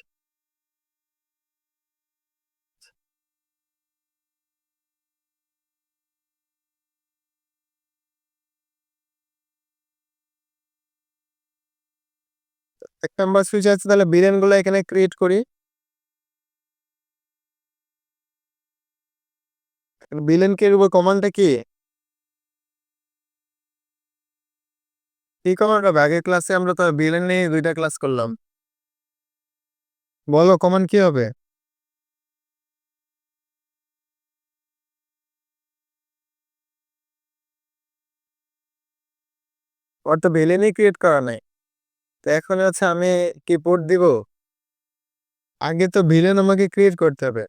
এক নাম্বার সুইচ আছে, তাহলে ভিলেন গুলো এখানে ক্রিয়েট করি। ভিলেন কে কমান্ডটা কি কমান্ড হবে? আগের ক্লাসে আমরা তো ভিলেন নিয়ে 2টা ক্লাস করলাম। বলো কমান্ড কি হবে? ওর তো ভিলেনই ক্রিয়েট করা নাই, তো এখন হচ্ছে আমি কি পোর্ট দিব? আগে তো ভিলেন আমাকে ক্রিয়েট করতে হবে।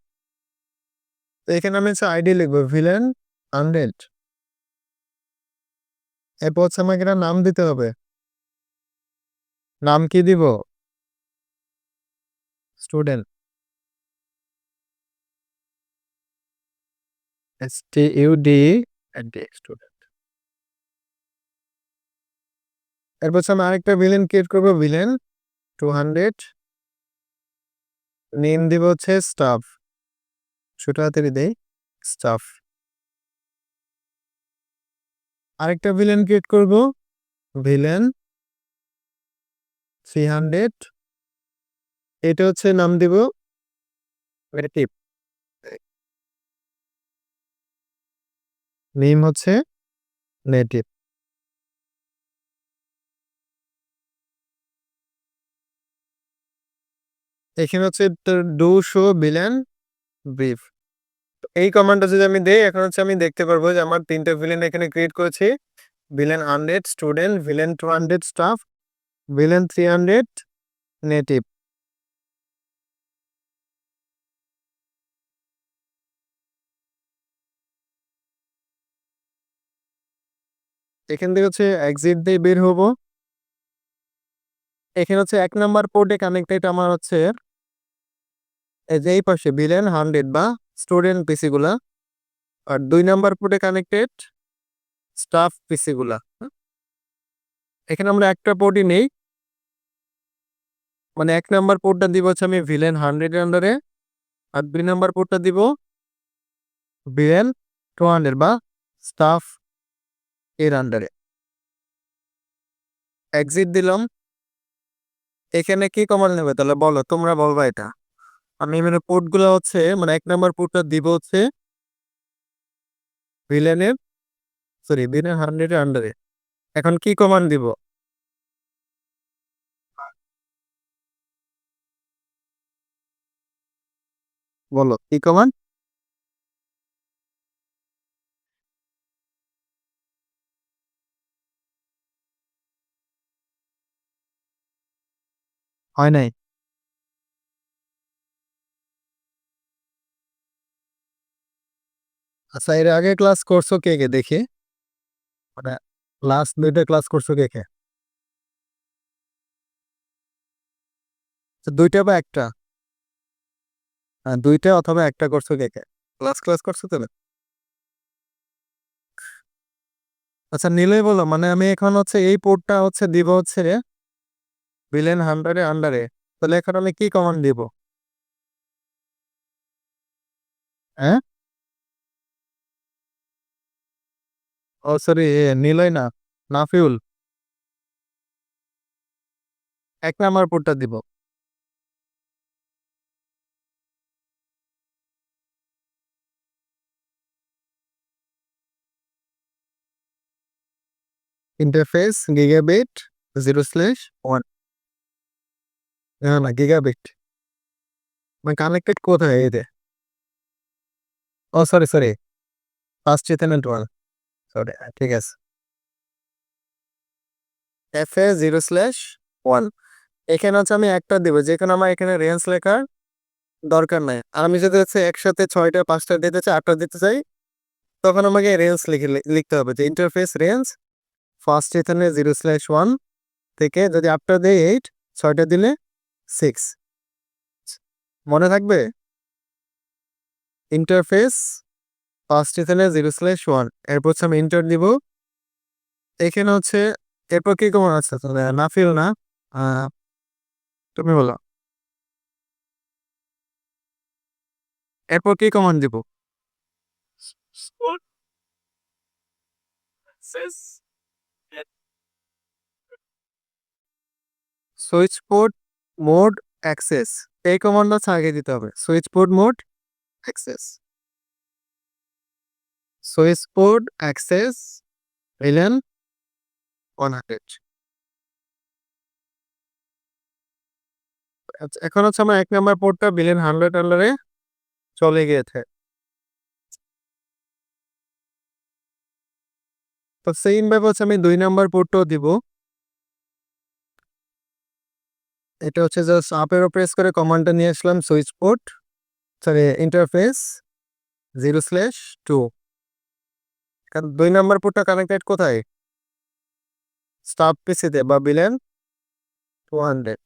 তো এখানে আমি হচ্ছে আইডি লিখবো ভিলেন 100। এরপর হচ্ছে আমাকে একটা নাম দিতে হবে। নাম কি দিব? Student, student. এরপর হচ্ছে আমি আরেকটা ভিলেন ক্রিয়েট করবো, ভিলেন 200। নেম দিব হচ্ছে স্টাফ, ছোট হাতেরই দেই স্টাফ। আরেকটা ভিলেন ক্রিয়েট করব, ভিলেন 300। এটা হচ্ছে নাম দিব নেটিভ, নেম হচ্ছে নেটিভ। এখানে হচ্ছে ডু শো ভিলেন ব্রিফ। এই কমান্ডটা যদি আমি দেই, এখন হচ্ছে আমি দেখতে পারবো যে আমার 3টা ভিলেন এখানে ক্রিয়েট করেছি। Villain 100 student, VLAN 200 staff, VLAN 300 native. এখান থেকে হচ্ছে এক্সিট দিয়ে বের হবো। এখানে হচ্ছে 1 নাম্বার পোর্টে কানেক্টেড আমার হচ্ছে এই যে এই পাশে ভিলেন 100 বা স্টুডেন্ট পিসি গুলা, আর 2 নাম্বার পোর্টে কানেক্টেড স্টাফ পিসি গুলা। এখানে আমরা একটা পোর্টই নেই, মানে 1 নাম্বার পোর্টটা দিব হচ্ছে আমি ভিলেন 100 এর আন্ডারে, আর 2 নাম্বার পোর্টটা দিব ভিলেন 200 বা স্টাফ এর আন্ডারে। এক্সিট দিলাম। এখানে কি কমান্ড নেবে তাহলে বলো, তোমরা বলবা এটা। আমি মানে পোর্ট গুলো হচ্ছে মানে 1 নাম্বার পোর্টটা দিব হচ্ছে ভিলেনের, সরি ভিলেন 100 এর আন্ডারে। এখন কি কমান্ড দিব? বলো কি কমান্ড? হয় নাই? আচ্ছা, এর আগে ক্লাস করছো কে কে দেখি, মানে লাস্ট 2টা ক্লাস করছো কে কে? 2টা বা একটা? 2টা অথবা একটা করছো কে কে? ক্লাস ক্লাস করছো তো? আচ্ছা নিলই বলো, মানে আমি এখন হচ্ছে এই পোর্টটা হচ্ছে দিব হচ্ছে ভিলেন 100 এর আন্ডারে, তাহলে এখন আমি কি কমান্ড দিব? হ্যাঁ, ও সরি, নিলয় না, নাফিউল। 1 নাম্বার পোর্টটা দিব। Interface gigabit 0/1। না না, গিগাবিট মানে কানেক্টেড কোথায় এতে? ও sorry sorry, first ethernet 1, sorry, ঠিক আছে। FA 0/1। এখানে হচ্ছে আমি একটা দিব, যেখানে আমার এখানে রেঞ্জ লেখার দরকার নাই। আর আমি যদি হচ্ছে একসাথে 6টা 5টা দিতে চাই, 8টা দিতে চাই, তখন আমাকে রেঞ্জ লিখতে হবে যে ইন্টারফেস রেঞ্জ ফার্স্ট ইথারনেট 0/1 থেকে যদি আফটার দেয় 8, 6টা দিলে 6। মনে থাকবে? ইন্টারফেস ফার্স্ট ইথারনেট 0/1, এরপর হচ্ছে আমি ইন্টার দিব। এখানে হচ্ছে এরপর কি কমন আছে তাহলে? নাফিল না, তুমি বলো। এরপর কি কমান্ড দিব? সুইচ পোর্ট মোড অ্যাক্সেস, এই কমান্ডটা হচ্ছে আগে দিতে হবে। Switch port mode access, switch port access VLAN 100। আচ্ছা, এখন হচ্ছে আমার 1 নাম্বার পোর্টটা ভিলেন 100 আন্ডারে চলে গিয়েছে। তো সেইম ভাবে হচ্ছে আমি 2 নাম্বার পোর্টটাও দিব। এটা হচ্ছে জাস্ট আপ এরো প্রেস করে কমান্ডটা নিয়ে আসলাম, সুইচ পোর্ট সরি ইন্টারফেস 0/2। কারণ 2 নাম্বার পোর্টটা কানেক্টেড কোথায়? স্টাফ পিসিতে বা ভিলেন 200।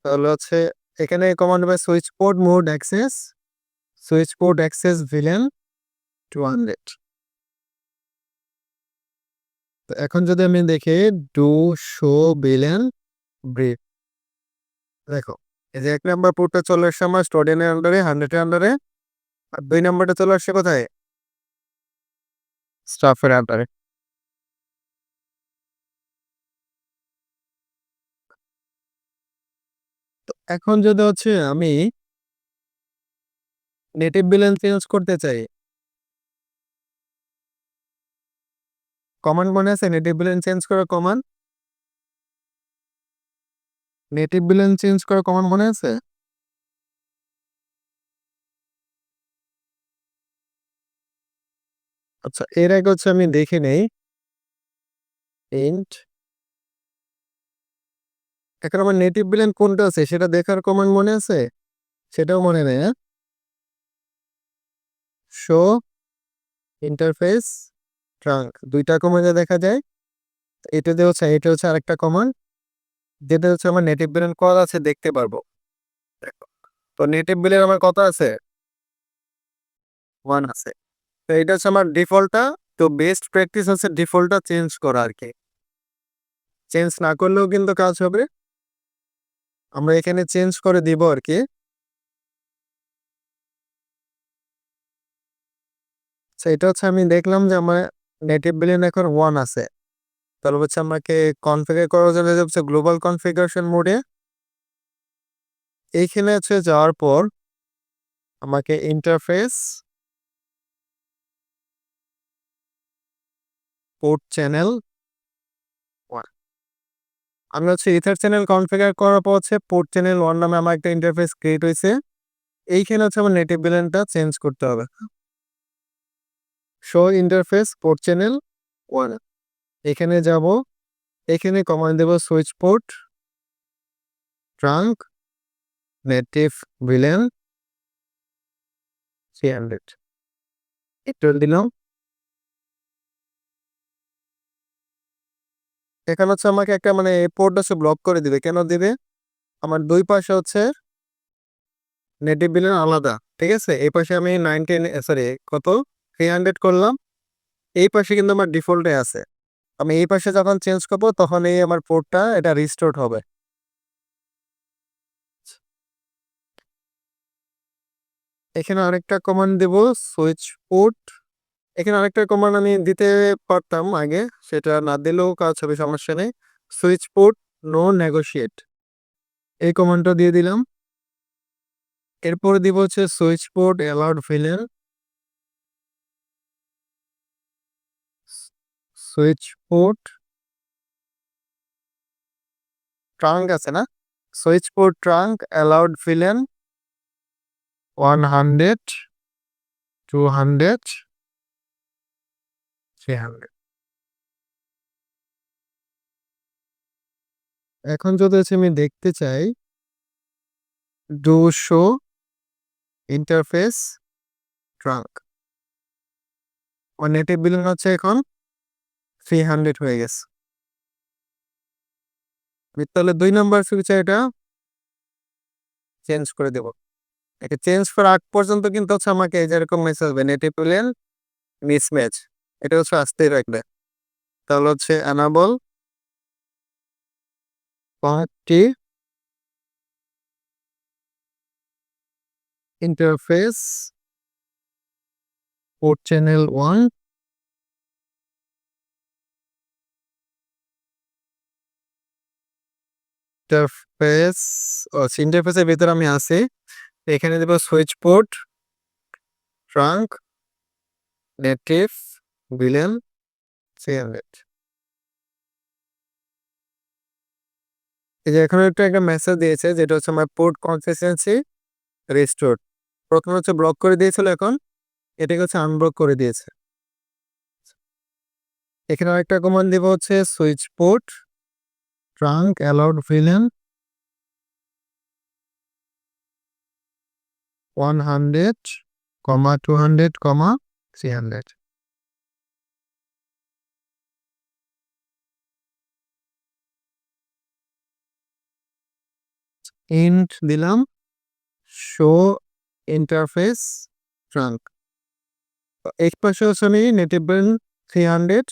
তাহলে হচ্ছে এখানে কমান্ড হবে switch port mode access, switch port access VLAN 200। তো এখন যদি আমি দেখি ডু শো ভিলেন ব্রিফ, দেখো এই যে 1 নাম্বার পোর্টটা চলে আসছে আমার স্টুডেন্টের আন্ডারে 100 এর আন্ডারে, আর 2 নাম্বারটা চলে আসছে কোথায়? স্টাফের আন্ডারে। তো এখন যদি হচ্ছে আমি নেটিভ ভিলেন চেঞ্জ করতে চাই, কমান্ড মনে আছে নেটিভ ভিলেন চেঞ্জ করার কমান্ড? নেটিভ ভিলেন চেঞ্জ করার কমান্ড মনে আছে? আচ্ছা, এর আগে হচ্ছে আমি দেখে নেই ইন্ট, এখন আমার নেটিভ ভিলেন কোনটা আছে সেটা দেখার কমান্ড মনে আছে? সেটাও মনে নেই। হ্যাঁ, শো ইন্টারফেস ট্রাঙ্ক, 2টা কমান্ডে দেখা যায়। এটা হচ্ছে আরেকটা কমান্ড যেটা হচ্ছে আমার নেটিভ ভিলেন কল আছে দেখতে পারবো। দেখো, তো নেটিভ ভিলেন আমার কত আছে? 1 আছে। তো এটা হচ্ছে আমার ডিফল্টটা। তো বেস্ট প্র্যাকটিস হচ্ছে ডিফল্টটা চেঞ্জ করা আর কি। চেঞ্জ না করলেও কিন্তু কাজ হবে, আমরা এখানে চেঞ্জ করে দিব আর কি। এটা হচ্ছে আমি দেখলাম যে আমার নেটিভ ভিলেন এখন 1 আছে। তাহলে হচ্ছে আমাকে কনফিগার করার জন্য হচ্ছে গ্লোবাল কনফিগারেশন মোডে এইখানে হচ্ছে যাওয়ার পর আমাকে ইন্টারফেস পোর্ট চ্যানেল 1, আমি হচ্ছে ইথার চ্যানেল কনফিগার করার পর হচ্ছে পোর্ট চ্যানেল 1 নামে আমার একটা ইন্টারফেস ক্রিয়েট হয়েছে। এইখানে হচ্ছে আমার নেটিভ ভিলেনটা চেঞ্জ করতে হবে। শো ইন্টারফেস পোর্ট চ্যানেল 1, এখানে যাব, এখানে কমান্ড দেব switch port trunk native VLAN 300, একটু দিলাম। এখানে হচ্ছে আমাকে একটা মানে পোর্ট হচ্ছে ব্লক করে দিবে। কেন দিবে? আমার 2 পাশে হচ্ছে নেটিভ ভিলেন আলাদা, ঠিক আছে? এই পাশে আমি 19 সরি কত 300 করলাম, এই পাশে কিন্তু আমার ডিফল্টে আছে। আমি এই পাশে যখন চেঞ্জ করব তখন এই আমার পোর্টটা এটা রিস্টোর হবে। এখানে আরেকটা কমান্ড দেব সুইচ পোর্ট, এখানে আরেকটা কমান্ড আমি দিতে পারতাম আগে, সেটা না দিলেও কাজ হবে, সমস্যা নেই। সুইচ পোর্ট নো নেগোশিয়েট, এই কমান্ডটা দিয়ে দিলাম। এরপরে দিব হচ্ছে switch port allowed villain, switch port trunk আছে না, switch port trunk allowed villain 100 200 300। এখন যদি হচ্ছে আমি দেখতে চাই ডু শো ইন্টারফেস ট্রাঙ্ক, আমার নেটিভ ভিলেন হচ্ছে এখন 300 হয়ে গেছে। আমি তাহলে 2 নাম্বার সুইচে এটা চেঞ্জ করে দেব। এটা চেঞ্জ করার আগ পর্যন্ত কিন্তু হচ্ছে আমাকে এই যে এরকম মেসেজ আসবে নেটিভ ভিলেন মিসম্যাচ, এটা হচ্ছে আসতেই রাখবে। তাহলে হচ্ছে enable party interface port channel 1 interface ইন্টারফেসের ভিতরে আমি আছি এখানে দেব switch port trunk native VLAN 300 এই যে এখানে একটা মেসেজ দিয়েছে যেটা হচ্ছে আমার পোর্ট কনসিস্টেন্সি রিস্টোর প্রথমে হচ্ছে ব্লক করে দিয়েছিল এখন এটাকে হচ্ছে আনব্লক করে দিয়েছে এখানে আরেকটা কমান্ড দিব হচ্ছে switch port trunk allowed villain 100, 200, 300 int দিলাম শো ইন্টারফেস ট্রাঙ্ক এক পাশে হচ্ছে আমি নেটিভ ভিলেন 300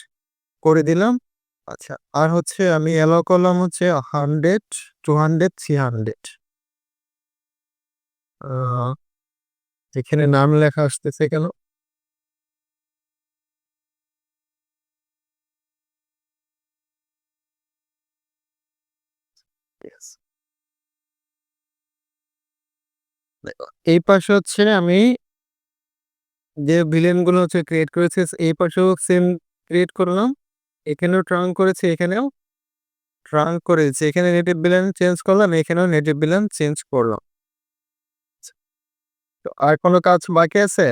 করে দিলাম আচ্ছা আর হচ্ছে আমি অ্যালাউ করলাম হচ্ছে 100, 200, 300 এখানে নাম লেখা আসতেছে কেন এই পাশে হচ্ছে আমি যে ভিলেন গুলো হচ্ছে ক্রিয়েট করেছে এই পাশেও সেম ক্রিয়েট করলাম এখানেও ট্রাঙ্ক করেছি এখানেও ট্রাঙ্ক করেছি এখানে নেটিভ ভিলেন চেঞ্জ করলাম এখানেও নেটিভ ভিলেন চেঞ্জ করলাম তো আর কোনো কাজ বাকি আছে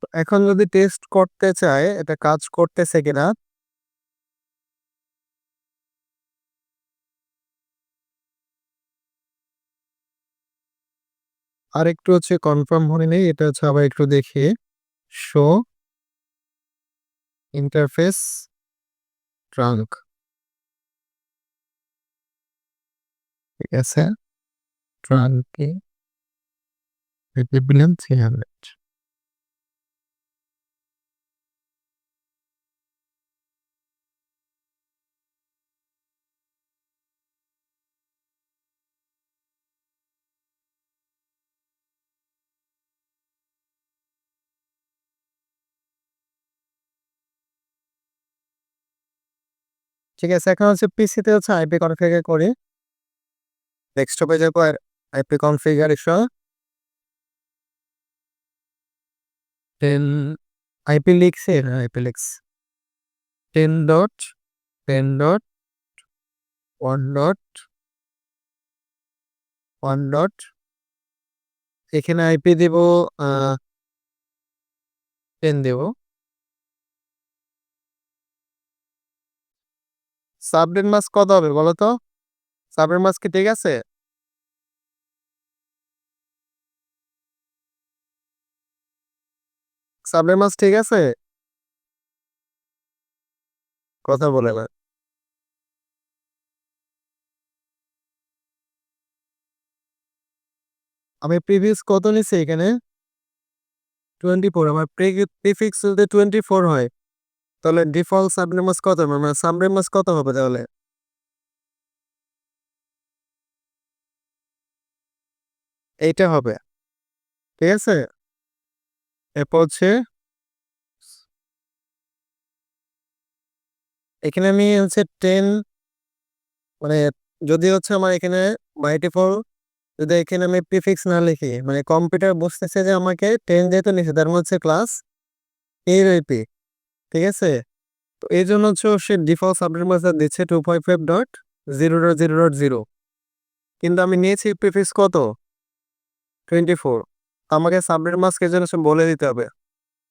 তো এখন যদি টেস্ট করতে চাই এটা কাজ করতেছে কিনা আর একটু হচ্ছে কনফার্ম হয়ে নেই এটা হচ্ছে আবার একটু দেখি শো ইন্টারফেস ট্রাঙ্ক ঠিক আছে ট্রাঙ্কে নেটিভ ভিলেন 300 ঠিক আছে এখন হচ্ছে পিসিতে হচ্ছে আইপি কনফিগার করি ডেস্কটপে যাবো আর আইপি কনফিগারেশন 10 আইপি লিখছে আইপি লিখস 10 ডট 10 ডট 1 ডট 1 ডট এখানে আইপি দিব 10 দেব সাবনেট মাস্ক কত হবে বলো তো সাবনেট মাস্ক কি ঠিক আছে সাবনেট মাস্ক ঠিক আছে কথা বলে না আমি প্রিভিয়াস কত নিছি এখানে 24 আমার প্রিফিক্স যদি 24 হয় তাহলে ডিফল্ট সাবনেট মাস্ক কত হবে মানে সাবনেট মাস্ক কত হবে তাহলে এইটা হবে ঠিক আছে এরপর হচ্ছে এখানে আমি হচ্ছে 10 মানে যদি হচ্ছে আমার এখানে বাই ডিফল্ট যদি এখানে আমি প্রিফিক্স না লিখি মানে কম্পিউটার বুঝতেছে যে আমাকে 10 যেহেতু নিচ্ছে তার মধ্যে ক্লাস এইরপি ঠিক আছে তো এই জন্য হচ্ছে সে ডিফল্ট সাবনেট মাস্ক দিচ্ছে 255.0.0.0 কিন্তু আমি নিয়েছি প্রিফিক্স কত 24 আমাকে সাবনেট মাস্ক এর জন্য বলে দিতে হবে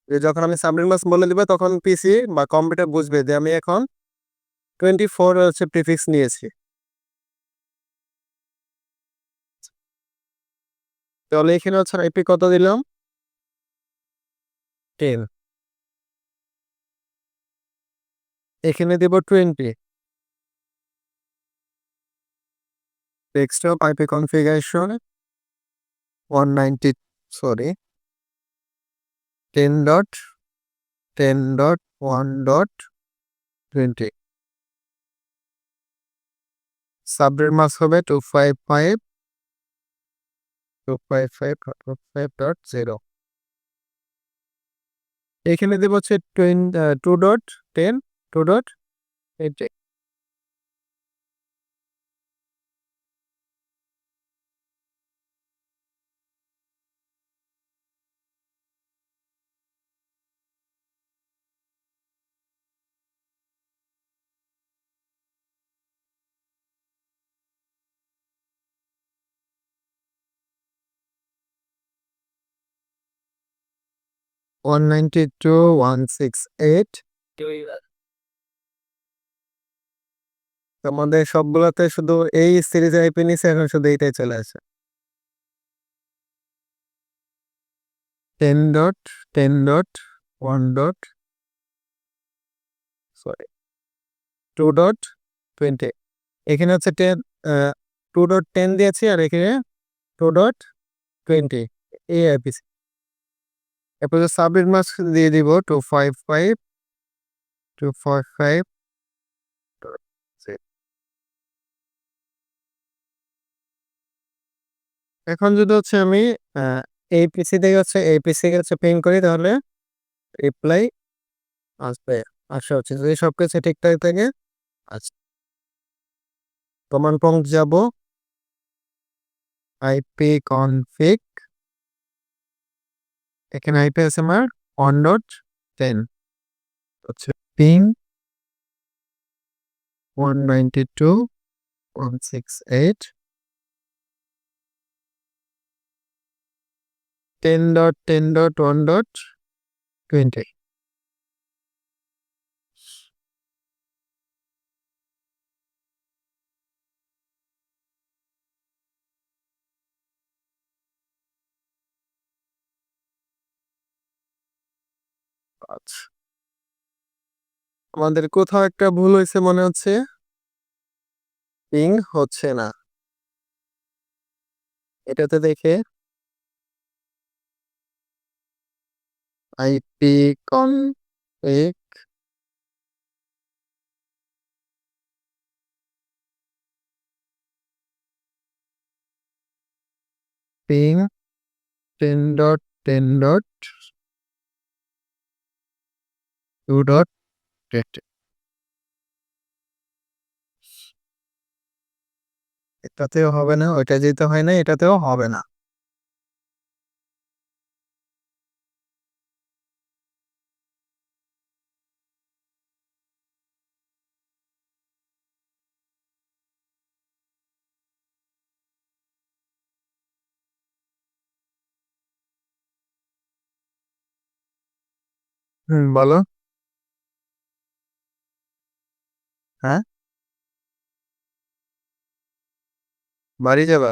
যে যখন আমি সাবনেট মাস্ক বলে দিবে তখন পিসি বা কম্পিউটার বুঝবে যে আমি এখন 24 হচ্ছে প্রিফিক্স নিয়েছি তাহলে এখানে হচ্ছে আইপি কত দিলাম 10 এখানে দেব 20 ডেস্কটপ আইপি কনফিগারেশন 190 sorry 10.10.1.20 সাবরেট মাস হবে 255.255.0 এখানে দেব হচ্ছে 2.10 2.80 192.168 আমাদের সবগুলোতে শুধু এই সিরিজ আইপি নিছে এখন শুধু এইটাই চলে আসে 10.10.1 ডট সরি 2.20 এখানে হচ্ছে 2.10 দিয়েছি আর এখানে 2.20 এই আইপি এরপর সাবমিট মাস দিয়ে দিব 255 এখন যদি হচ্ছে আমি এই পিসি থেকে হচ্ছে এই পিসি হচ্ছে পিং করি তাহলে রিপ্লাই আসবে আসা হচ্ছে যদি সবকিছু ঠিকঠাক থাকে আচ্ছা কমান্ড প্রম্পট যাব আইপি কনফিগ এখানে আইপি আছে আমার 1.10 হচ্ছে পিং 192.168 10.10.1.20 আচ্ছা আমাদের কোথাও একটা ভুল হয়েছে মনে হচ্ছে পিং হচ্ছে না এটাতে দেখে আইপি কনফিগ পিং 10.10.2.20 এটাতেও হবে না ওইটা যেতে হয় না এটাতেও হবে না বলো হ্যাঁ বাড়ি যাবা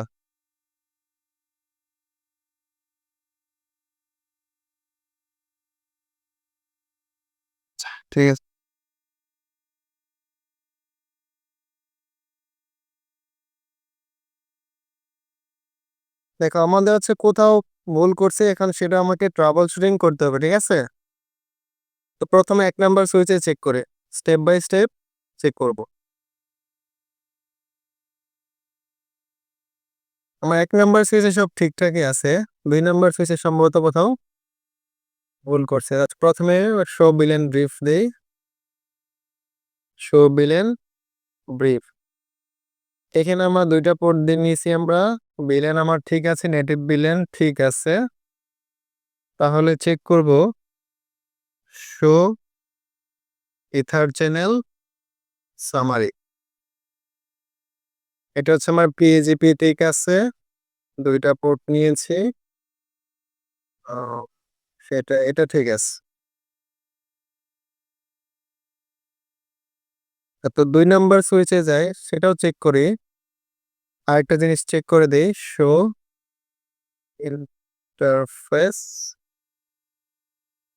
ঠিক আছে দেখো আমাদের হচ্ছে কোথাও ভুল করছে এখন সেটা আমাকে ট্রাবল শুটিং করতে হবে ঠিক আছে তো প্রথমে 1 নাম্বার সুইচে চেক করে স্টেপ বাই স্টেপ চেক করব আমার 1 নাম্বার সুইচে সব ঠিকঠাকই আছে 2 নাম্বার সুইচে সম্ভবত কোথাও ভুল করছে আচ্ছা প্রথমে শো বিলেন ব্রিফ দেই শো বিলেন ব্রিফ এখানে আমরা 2টা পোর্ট দিয়ে নিয়েছি আমরা বিলেন আমার ঠিক আছে নেটিভ বিলেন ঠিক আছে তাহলে চেক করব শো ইথার চ্যানেল সামারি এটা হচ্ছে আমার পিএজিপি ঠিক আছে 2টা পোর্ট নিয়েছি সেটা এটা ঠিক আছে তো 2 নাম্বার সুইচে যায় সেটাও চেক করি আরেকটা জিনিস চেক করে দেই শো ইন্টারফেস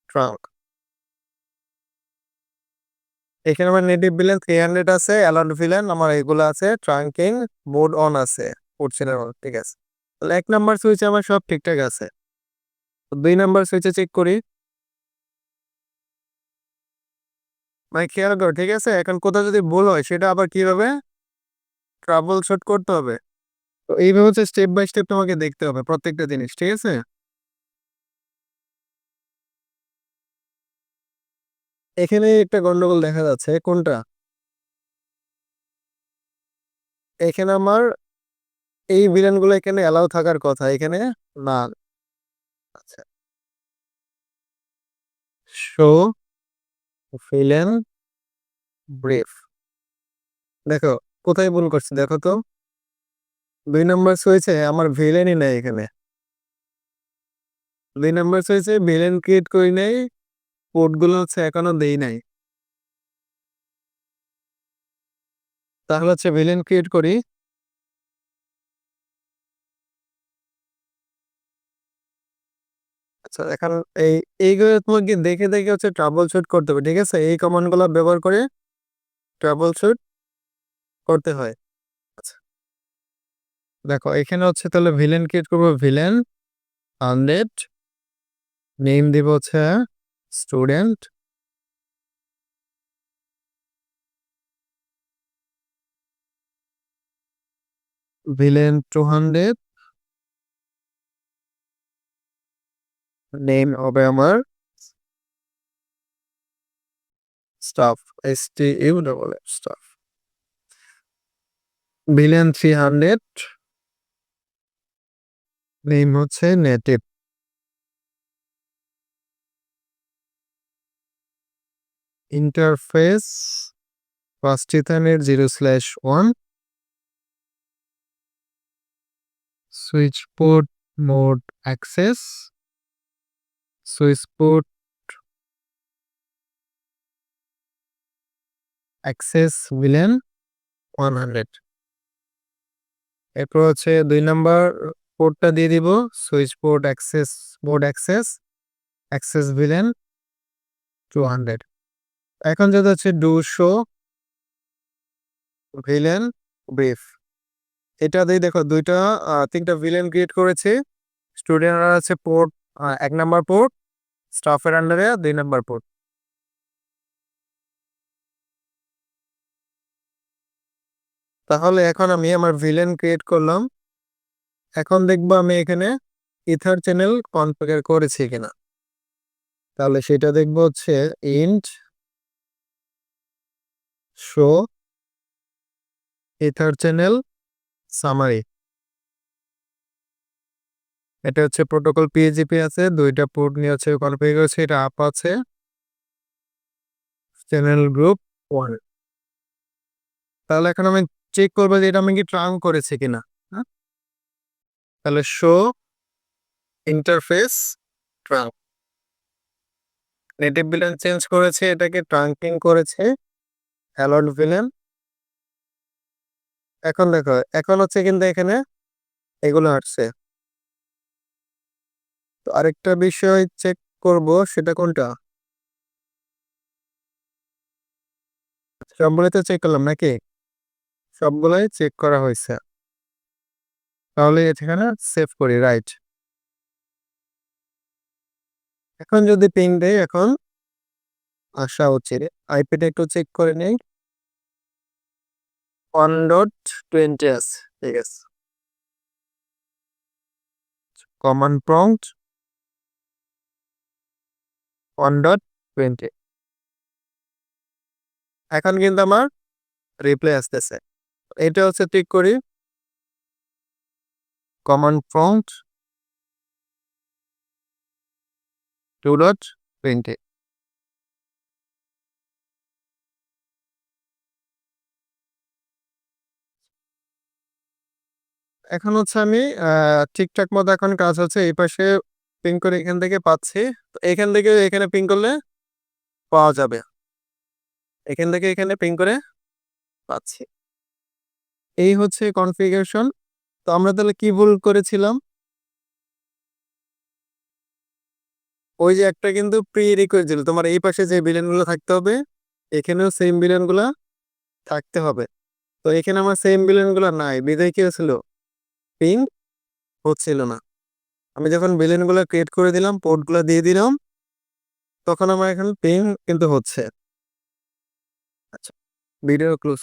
ট্রাঙ্ক এখানে আমার নেটিভ ভিলেন 300 আছে অ্যালার্ট ভিলেন আমার এগুলো আছে ট্রাঙ্কিং মোড অন আছে পড়ছে না ঠিক আছে তাহলে 1 নাম্বার সুইচে আমার সব ঠিকঠাক আছে। 2 নাম্বার সুইচে চেক করি। ভাই খেয়াল করো, ঠিক আছে? এখন কোথাও যদি ভুল হয় সেটা আবার কিভাবে ট্রাবল শুট করতে হবে। তো এইভাবে হচ্ছে স্টেপ বাই স্টেপ তোমাকে দেখতে হবে প্রত্যেকটা জিনিস, ঠিক আছে? এখানে একটা গন্ডগোল দেখা যাচ্ছে, কোনটা? এখানে আমার এই ভিলেনগুলো এখানে অ্যালাউ থাকার কথা, এখানে না। আচ্ছা, শো ভিলেন ব্রিফ। দেখো কোথায় ভুল করছি, দেখো তো। 2 নাম্বার সুইচে আমার ভিলেনই নাই এখানে। 2 নাম্বার সুইচে ভিলেন ক্রিয়েট করি নাই, পোর্টগুলো হচ্ছে এখনো দেই নাই। তাহলে হচ্ছে ভিলেন ক্রিয়েট করি। আচ্ছা, এখন এই এইগুলো তোমাকে দেখে দেখে হচ্ছে ট্রাবল শুট করতে হবে, ঠিক আছে? এই কমান্ডগুলো ব্যবহার করে ট্রাবল শুট করতে হয়। আচ্ছা, দেখো এখানে হচ্ছে তাহলে ভিলেন ক্রিয়েট করবো, ভিলেন আনডেড, নেম দিব হচ্ছে স্টুডেন্ট, ভিলেন 200, নেম হবে আমার staff, STU double F staff, VLAN 300, name হচ্ছে নেটিভ, ইন্টারফেস পাস্টিথানের 0/1, switch port mode access, switch port access VLAN 100। এরপর হচ্ছে 2 নাম্বার পোর্টটা দিয়ে দিব, switch port access mode access, access VLAN 200। এখন যদি হচ্ছে ডু শো ভিলেন ব্রিফ, এটা দিয়ে দেখো 3টা ভিলেন ক্রিয়েট করেছি। স্টুডেন্টরা আছে পোর্ট 1 নাম্বার পোর্ট, স্টাফের আন্ডারে 2 নাম্বার পোর্ট। তাহলে এখন আমি আমার ভিলেন ক্রিয়েট করলাম। এখন দেখবো আমি এখানে ইথার চ্যানেল কনফিগার করেছি কিনা। তাহলে সেটা দেখবো হচ্ছে int show ether channel summary. এটা হচ্ছে প্রোটোকল PHP আছে, 2টা পোর্ট নিয়ে হচ্ছে কনফিগার করেছে, এটা আপ আছে, চ্যানেল গ্রুপ 1। তাহলে এখন আমি চেক করবো যে এটা আমি কি ট্রাঙ্ক করেছি কিনা। হ্যাঁ, তাহলে show interface trunk, native villain change করেছে, এটাকে ট্রাঙ্কিং করেছে অ্যালট ভিলেন। এখন দেখো এখন হচ্ছে কিন্তু এখানে এগুলো আসছে। তো আরেকটা বিষয় চেক করব, সেটা কোনটা? সবগুলোই তো চেক করলাম নাকি? সবগুলোই চেক করা হয়েছে। তাহলে এখানে সেভ করি, রাইট। এখন যদি পিং দেই, এখন আসা উচিত। আইপিটা একটু চেক করে নেই, 1.20 আছে, ঠিক আছে। Command prompt 1.20। এখন কিন্তু আমার রিপ্লাই আসতেছে, এটা হচ্ছে টিক করি, কমান্ড প্রম্পট 2.20। এখন হচ্ছে আমি ঠিকঠাক মতো এখন কাজ হচ্ছে, এই পাশে পিং করে এখান থেকে পাচ্ছি। তো এখান থেকে এখানে পিং করলে পাওয়া যাবে, এখান থেকে এখানে পিং করে পাচ্ছি। এই হচ্ছে কনফিগারেশন। তো আমরা তাহলে কি ভুল করেছিলাম? ওই যে একটা কিন্তু প্রি রিকোয়েস্ট দিল, তোমার এই পাশে যে ভিলেন গুলো থাকতে হবে, এখানেও সেম ভিলেন গুলা থাকতে হবে। তো এখানে আমার সেম ভিলেন গুলা নাই, বিদায় কি হয়েছিল, পিং হচ্ছিল না। আমি যখন ভিলেনগুলো ক্রিয়েট করে দিলাম, পোর্টগুলো দিয়ে দিলাম, তখন আমার এখানে পিং কিন্তু হচ্ছে। আচ্ছা, ভিডিও ক্লোজ